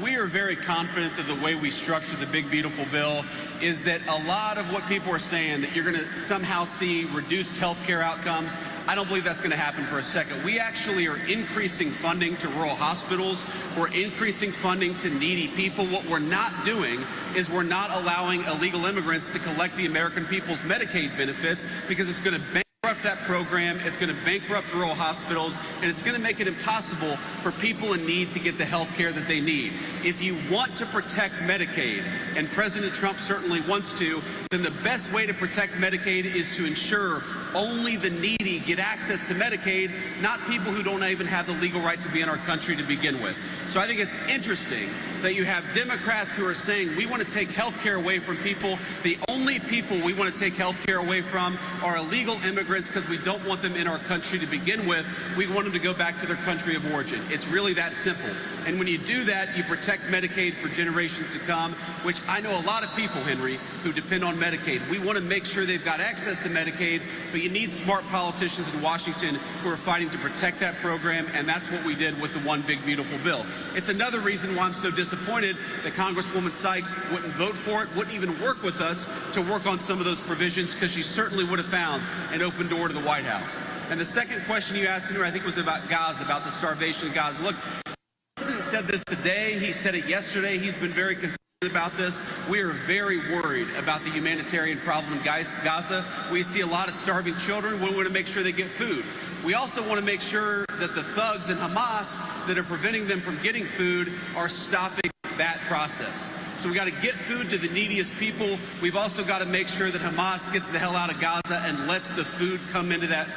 we are very confident that the way we structured the big, beautiful bill is that a lot of what people are saying, that you're going to somehow see reduced health care outcomes, I don't believe that's going to happen for a second. We actually are increasing funding to rural hospitals. We're increasing funding to needy people. What we're not doing is we're not allowing illegal immigrants to collect the American people's Medicaid benefits, because it's going to bankrupt that program, it's going to bankrupt rural hospitals, and it's going to make it impossible for people in need to get the health care that they need. If you want to protect Medicaid, and President Trump certainly wants to, then the best way to protect Medicaid is to ensure only the needy get access to Medicaid, not people who don't even have the legal right to be in our country to begin with. So I think it's interesting that you have Democrats who are saying we want to take health care away from people. The only people we want to take health care away from are illegal immigrants, because we don't want them in our country to begin with. We want them to go back to their country of origin. It's really that simple. And when you do that, you protect Medicaid for generations to come, which I know a lot of people, Henry, who depend on Medicaid. We want to make sure they've got access to Medicaid, but you need smart politicians in Washington who are fighting to protect that program, and that's what we did with the One Big Beautiful Bill. It's another reason why I'm so disappointed that Congresswoman Sykes wouldn't vote for it, wouldn't even work with us to work on some of those provisions, because she certainly would have found an open door to the White House. And the second question you asked, Henry, I think was about Gaza, about the starvation of Gaza. Look, the President said this today. He said it yesterday. He's been very consistent about this. We are very worried about the humanitarian problem in Gaza. We see a lot of starving children. We want to make sure they get food. We also want to make sure that the thugs in Hamas that are preventing them from getting food are stopping that process. So we got to get food to the neediest people. We've also got to make sure that Hamas gets the hell out of Gaza and lets the food come into that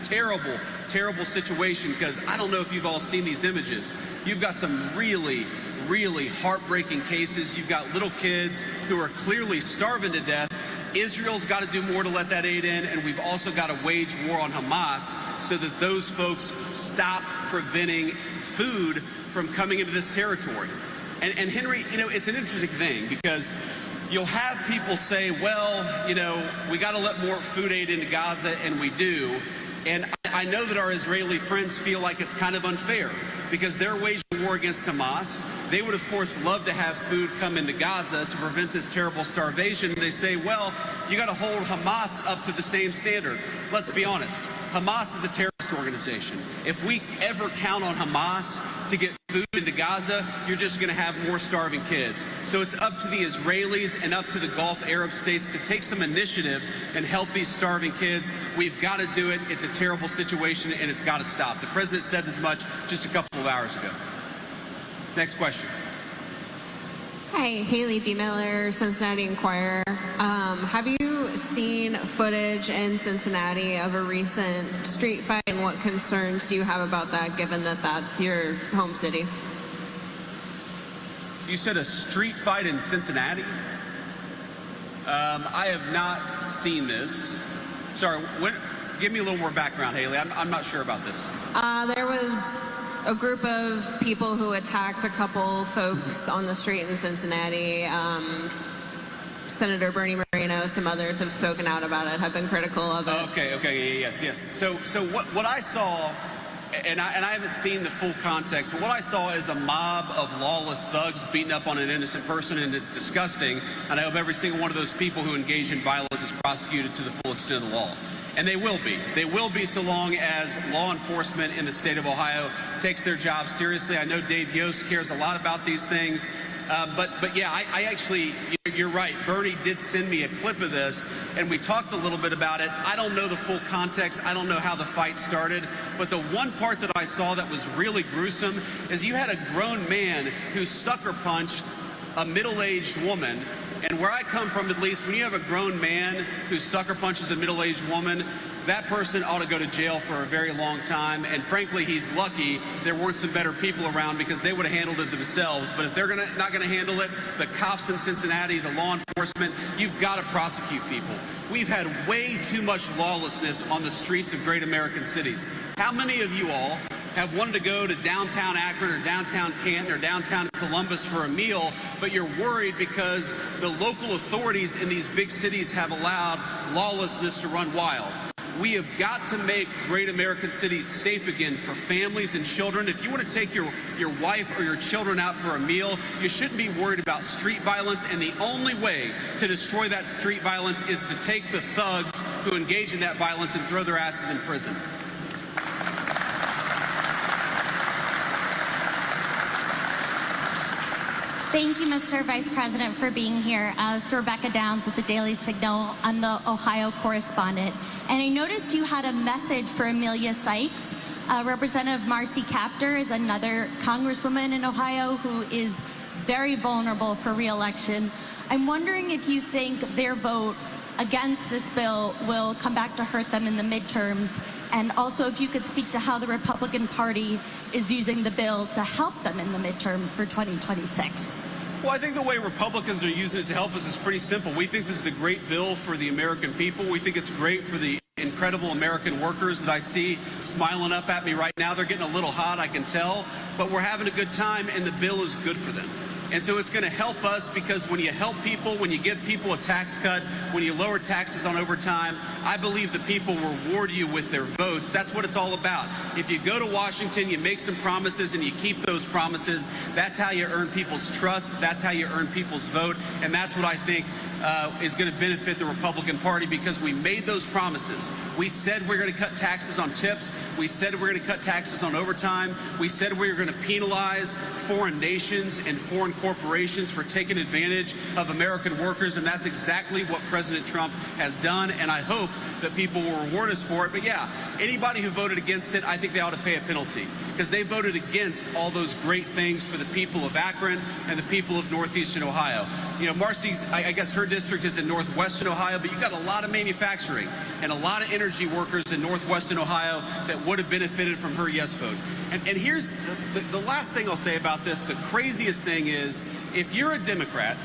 terrible, terrible situation, because I don't know if you've all seen these images. You've got some really heartbreaking cases. You've got little kids who are clearly starving to death. Israel's got to do more to let that aid in, and we've also got to wage war on Hamas so that those folks stop preventing food from coming into this territory. And Henry, you know, it's an interesting thing, because you'll have people say, well, you know, we got to let more food aid into Gaza, and we do. And I know that our Israeli friends feel like it's kind of unfair, because they're waging war against Hamas. They would, of course, love to have food come into Gaza to prevent this terrible starvation. They say, well, you got to hold Hamas up to the same standard. Let's be honest. Hamas is a terrorist organization. If we ever count on Hamas to get food into Gaza, you're just going to have more starving kids. So it's up to the Israelis and up to the Gulf Arab states to take some initiative and help these starving kids. We've got to do it. It's a terrible situation, and it's got to stop. The president said as much just a couple of hours ago. Next question. Hi, Haley B. Miller, Cincinnati Enquirer. Have you seen footage in Cincinnati of a recent street fight, and what concerns do you have about that, given that that's your home city? You said a street fight in Cincinnati? I have not seen this. Sorry, give me a little more background, Haley. I'm not sure about this. There was a group of people who attacked a couple folks on the street in Cincinnati. Senator Bernie Moreno, some others have spoken out about it, have been critical of it. Okay, yes. So what I saw, and I haven't seen the full context, but what I saw is a mob of lawless thugs beating up on an innocent person, and it's disgusting. And I hope every single one of those people who engage in violence is prosecuted to the full extent of the law. And they will be. They will be, so long as law enforcement in the state of Ohio takes their job seriously. I know Dave Yost cares a lot about these things. But yeah, I actually, you're right. Bernie did send me a clip of this, and we talked a little bit about it. I don't know the full context. I don't know how the fight started. But the one part that I saw that was really gruesome is you had a grown man who sucker punched a middle-aged woman. And where I come from, at least, when you have a grown man who sucker punches a middle-aged woman, that person ought to go to jail for a very long time. And frankly, he's lucky there weren't some better people around, because they would have handled it themselves. But if they're not going to handle it, the cops in Cincinnati, the law enforcement, you've got to prosecute people. We've had way too much lawlessness on the streets of great American cities. How many of you all have wanted to go to downtown Akron or downtown Canton or downtown Columbus for a meal, but you're worried because the local authorities in these big cities have allowed lawlessness to run wild? We have got to make great American cities safe again for families and children. If you want to take your wife or your children out for a meal, you shouldn't be worried about street violence. And the only way to destroy that street violence is to take the thugs who engage in that violence and throw their asses in prison. Thank you, Mr. Vice President, for being here. This is Rebecca Downs with the Daily Signal. I'm the Ohio correspondent. And I noticed you had a message for Amelia Sykes. Representative Marcy Kaptur is another congresswoman in Ohio who is very vulnerable for re-election. I'm wondering if you think their vote against this bill will come back to hurt them in the midterms, and also if you could speak to how the Republican Party is using the bill to help them in the midterms for 2026. Well, I think the way Republicans are using it to help us is pretty simple. We think this is a great bill for the American people. We think it's great for the incredible American workers that I see smiling up at me right now. They're getting a little hot, I can tell, but we're having a good time, and the bill is good for them. And so it's going to help us, because when you help people, when you give people a tax cut, when you lower taxes on overtime, I believe the people reward you with their votes. That's what it's all about. If you go to Washington, you make some promises and you keep those promises, that's how you earn people's trust. That's how you earn people's vote. And that's what I think is going to benefit the Republican Party because we made those promises. We said we're going to cut taxes on tips. We said we're going to cut taxes on overtime. We said we were going to penalize foreign nations and foreign corporations for taking advantage of American workers, and that's exactly what President Trump has done, and I hope that people will reward us for it. But yeah, anybody who voted against it, I think they ought to pay a penalty because they voted against all those great things for the people of Akron and the people of northeastern Ohio. You know, Marcy's, I guess her district is in northwestern Ohio, but you've got a lot of manufacturing and a lot of energy workers in northwestern Ohio that would have benefited from her yes vote. And here's the last thing I'll say about this. The craziest thing is, if you're a Democrat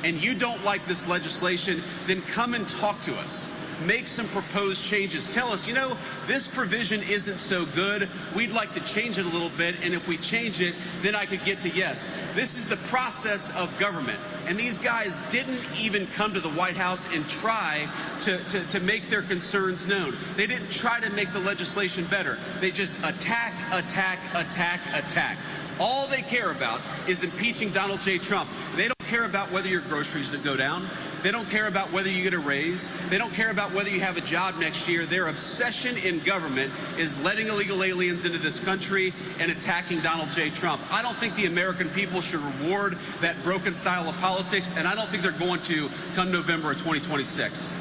and you don't like this legislation, then come and talk to us. Make some proposed changes. Tell us, you know, this provision isn't so good. We'd like to change it a little bit, and if we change it, then I could get to yes. This is the process of government, and these guys didn't even come to the White House and try to make their concerns known. They didn't try to make the legislation better. They just attack, attack, attack, attack. All they care about is impeaching Donald J. Trump. They don't care about whether your groceries go down. They don't care about whether you get a raise. They don't care about whether you have a job next year. Their obsession in government is letting illegal aliens into this country and attacking Donald J. Trump. I don't think the American people should reward that broken style of politics, and I don't think they're going to come November of 2026.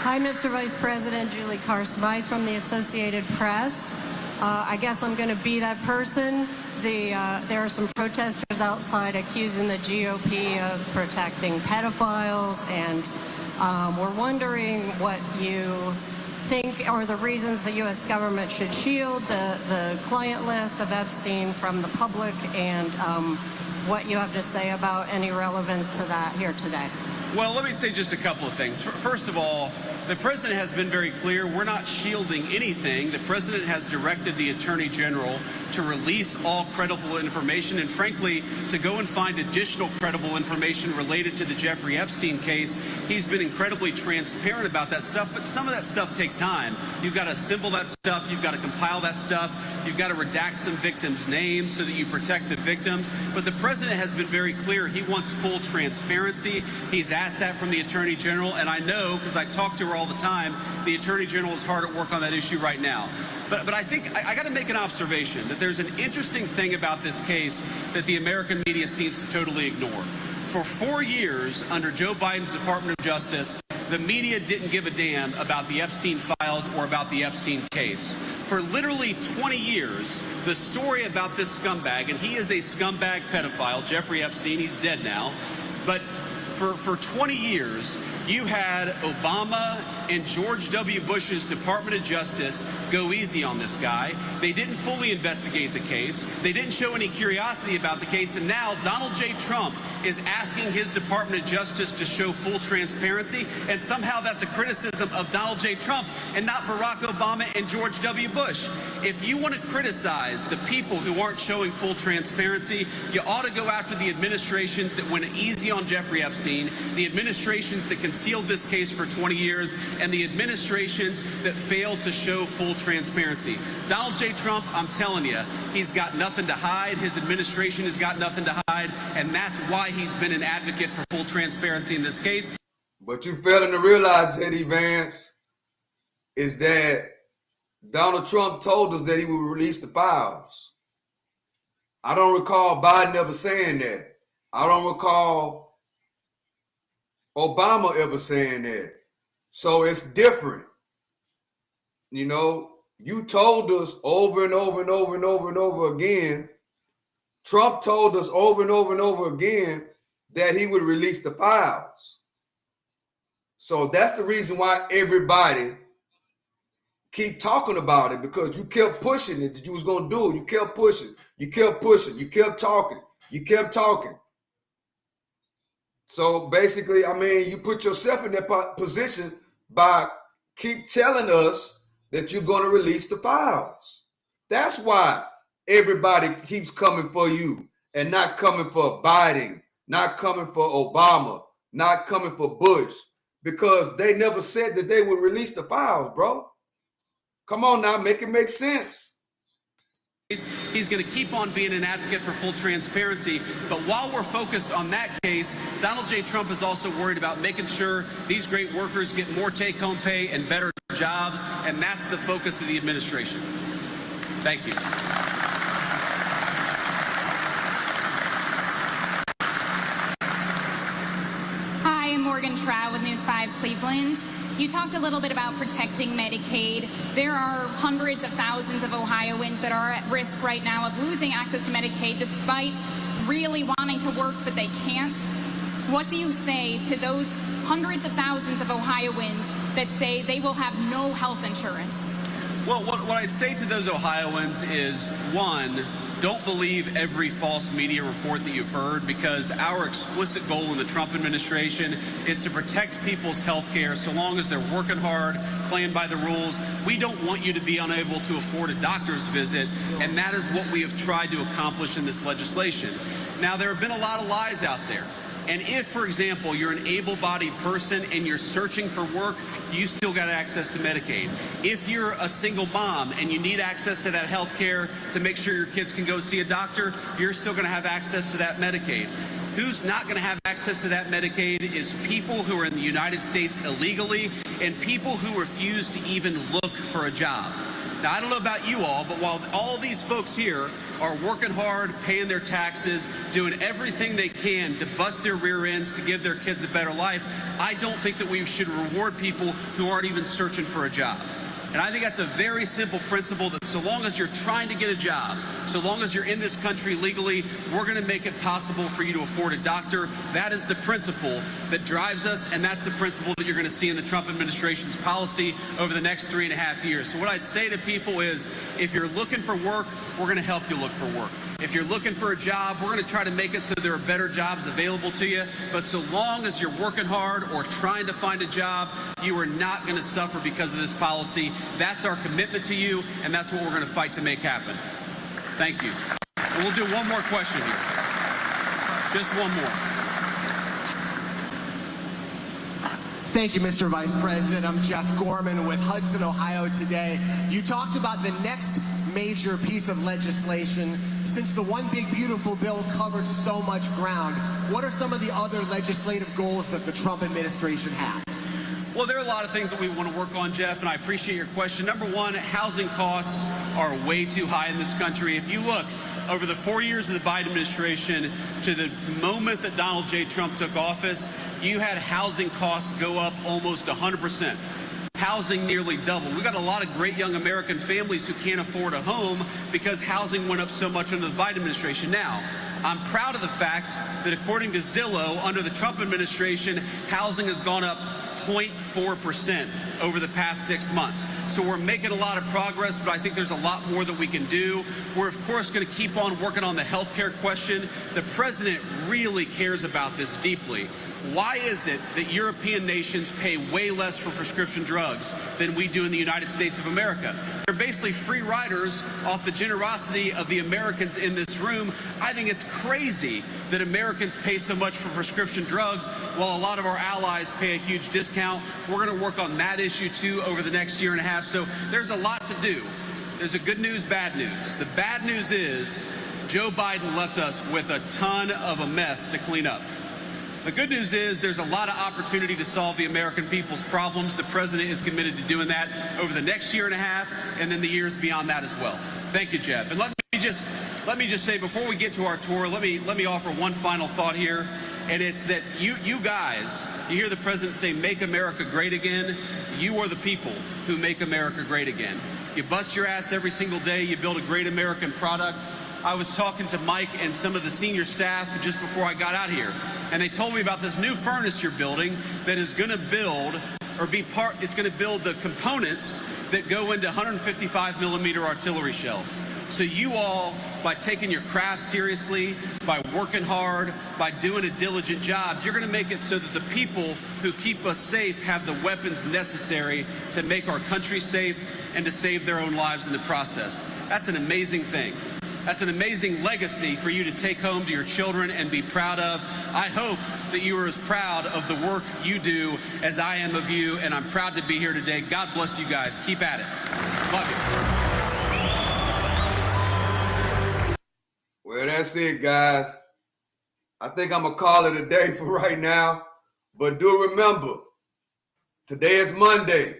Hi, Mr. Vice President. Julie Carr-Smythe from the Associated Press. I guess I'm going to be that person. There are some protesters outside accusing the GOP of protecting pedophiles, and we're wondering what you think are the reasons the U.S. government should shield the client list of Epstein from the public, and what you have to say about any relevance to that here today. Well, let me say just a couple of things. First of all, the president has been very clear. We're not shielding anything. The president has directed the Attorney General to release all credible information and, frankly, to go and find additional credible information related to the Jeffrey Epstein case. He's been incredibly transparent about that stuff, but some of that stuff takes time. You've got to assemble that stuff. You've got to compile that stuff. You've got to redact some victims' names so that you protect the victims. But the president has been very clear. He wants full transparency. He's asked that from the Attorney General, and I know, because I talk to her all the time, the Attorney General is hard at work on that issue right now. But I think I got to make an observation that there's an interesting thing about this case that the American media seems to totally ignore. For 4 years, under Joe Biden's Department of Justice, the media didn't give a damn about the Epstein files or about the Epstein case. For literally 20 years, the story about this scumbag, and he is a scumbag pedophile, Jeffrey Epstein, he's dead now, but for 20 years, you had Obama and George W. Bush's Department of Justice go easy on this guy. They didn't fully investigate the case. They didn't show any curiosity about the case. And now Donald J. Trump is asking his Department of Justice to show full transparency. And somehow that's a criticism of Donald J. Trump and not Barack Obama and George W. Bush. If you want to criticize the people who aren't showing full transparency, you ought to go after the administrations that went easy on Jeffrey Epstein, the administrations that concealed this case for 20 years, and the administrations that failed to show full transparency. Donald J. Trump, I'm telling you, he's got nothing to hide. His administration has got nothing to hide, and that's why he's been an advocate for full transparency in this case. But you failing to realize, J.D. Vance, is that Donald Trump told us that he would release the files. I don't recall Biden ever saying that. I don't recall Obama ever saying that. So it's different. You know, you told us over and over and over and over and over again. Trump told us over and over and over again that he would release the files. So that's the reason why everybody keep talking about it, because you kept pushing it that you was going to do it. You kept pushing. You kept pushing. You kept talking. You kept talking. So basically, I mean, you put yourself in that position by keep telling us that you're going to release the files. That's why everybody keeps coming for you and not coming for Biden, not coming for Obama, not coming for Bush, because they never said that they would release the files, bro. Come on now, make it make sense. He's going to keep on being an advocate for full transparency. But while we're focused on that case, Donald J. Trump is also worried about making sure these great workers get more take-home pay and better jobs, and that's the focus of the administration. Thank you. Hi, I'm Morgan Trout with News 5 Cleveland. You talked a little bit about protecting Medicaid. There are hundreds of thousands of Ohioans that are at risk right now of losing access to Medicaid despite really wanting to work, but they can't. What do you say to those hundreds of thousands of Ohioans that say they will have no health insurance? Well, what I'd say to those Ohioans is, one, don't believe every false media report that you've heard, because our explicit goal in the Trump administration is to protect people's health care so long as they're working hard, playing by the rules. We don't want you to be unable to afford a doctor's visit, and that is what we have tried to accomplish in this legislation. Now, there have been a lot of lies out there. And if, for example, you're an able-bodied person and you're searching for work, you still got access to Medicaid. If you're a single mom and you need access to that health care to make sure your kids can go see a doctor, you're still going to have access to that Medicaid. Who's not going to have access to that Medicaid is people who are in the United States illegally and people who refuse to even look for a job. Now, I don't know about you all, but while all these folks here are working hard, paying their taxes, doing everything they can to bust their rear ends to give their kids a better life, I don't think that we should reward people who aren't even searching for a job. And I think that's a very simple principle, that so long as you're trying to get a job, so long as you're in this country legally, we're going to make it possible for you to afford a doctor. That is the principle that drives us, and that's the principle that you're going to see in the Trump administration's policy over the next 3.5 years. So what I'd say to people is, if you're looking for work, we're going to help you look for work. If you're looking for a job, we're going to try to make it so there are better jobs available to you. But so long as you're working hard or trying to find a job, you are not going to suffer because of this policy. That's our commitment to you, and that's what we're going to fight to make happen. Thank you. And we'll do one more question here. Just one more. Thank you, Mr. Vice President. I'm Jeff Gorman with Hudson, Ohio Today. You talked about the next major piece of legislation. Since the One Big Beautiful Bill covered so much ground, what are some of the other legislative goals that the Trump administration has? Well, there are a lot of things that we want to work on, Jeff, and I appreciate your question. Number one, housing costs are way too high in this country. If you look over the 4 years of the Biden administration to the moment that Donald J. Trump took office, you had housing costs go up almost 100%. Housing nearly doubled. We've got a lot of great young American families who can't afford a home because housing went up so much under the Biden administration. Now, I'm proud of the fact that according to Zillow, under the Trump administration, housing has gone up 0.4% over the past 6 months. So we're making a lot of progress, but I think there's a lot more that we can do. We're, of course, going to keep on working on the health care question. The president really cares about this deeply. Why is it that European nations pay way less for prescription drugs than we do in the United States of America? They're basically free riders off the generosity of the Americans in this room. I think it's crazy that Americans pay so much for prescription drugs while a lot of our allies pay a huge discount. We're going to work on that issue, too, over the next year and a half. So there's a lot to do. There's a good news, bad news. The bad news is Joe Biden left us with a ton of a mess to clean up. The good news is there's a lot of opportunity to solve the American people's problems. The president is committed to doing that over the next year and a half and then the years beyond that as well. Thank you, Jeff. And let me just say, before we get to our tour, let me offer one final thought here. And it's that you guys, you hear the president say, make America great again. You are the people who make America great again. You bust your ass every single day. You build a great American product. I was talking to Mike and some of the senior staff just before I got out here, and they told me about this new furnace you're building that is going to build, or it's going to build the components that go into 155 millimeter artillery shells. So you all, by taking your craft seriously, by working hard, by doing a diligent job, you're going to make it so that the people who keep us safe have the weapons necessary to make our country safe and to save their own lives in the process. That's an amazing thing. That's an amazing legacy for you to take home to your children and be proud of. I hope that you are as proud of the work you do as I am of you, and I'm proud to be here today. God bless you guys. Keep at it. Love you. that's it, guys. I think I'm going to call it a day for right now. But do remember, today is Monday.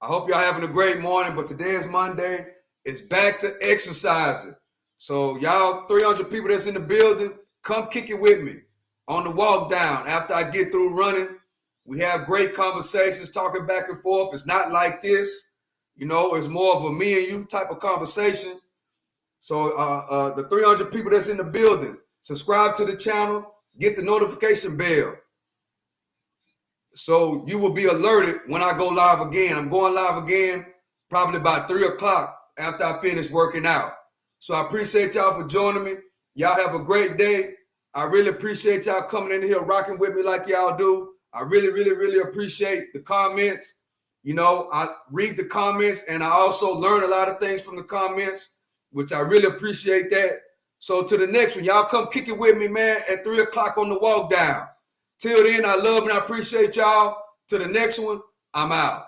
I hope y'all having a great morning, but today is Monday. It's back to exercising. So y'all 300 people that's in the building, come kick it with me on the walk down. After I get through running, we have great conversations, talking back and forth. It's not like this. You know, it's more of a me and you type of conversation. So the 300 people that's in the building, subscribe to the channel, get the notification bell, so you will be alerted when I go live again. I'm going live again probably about 3 o'clock after I finish working out. So I appreciate y'all for joining me. Y'all have a great day. I really appreciate y'all coming in here rocking with me like y'all do. I really, really, really appreciate the comments. You know, I read the comments and I also learn a lot of things from the comments, which I really appreciate that. So to the next one, y'all come kick it with me, man, at 3 o'clock on the walk down. Till then, I love and I appreciate y'all. To the next one, I'm out.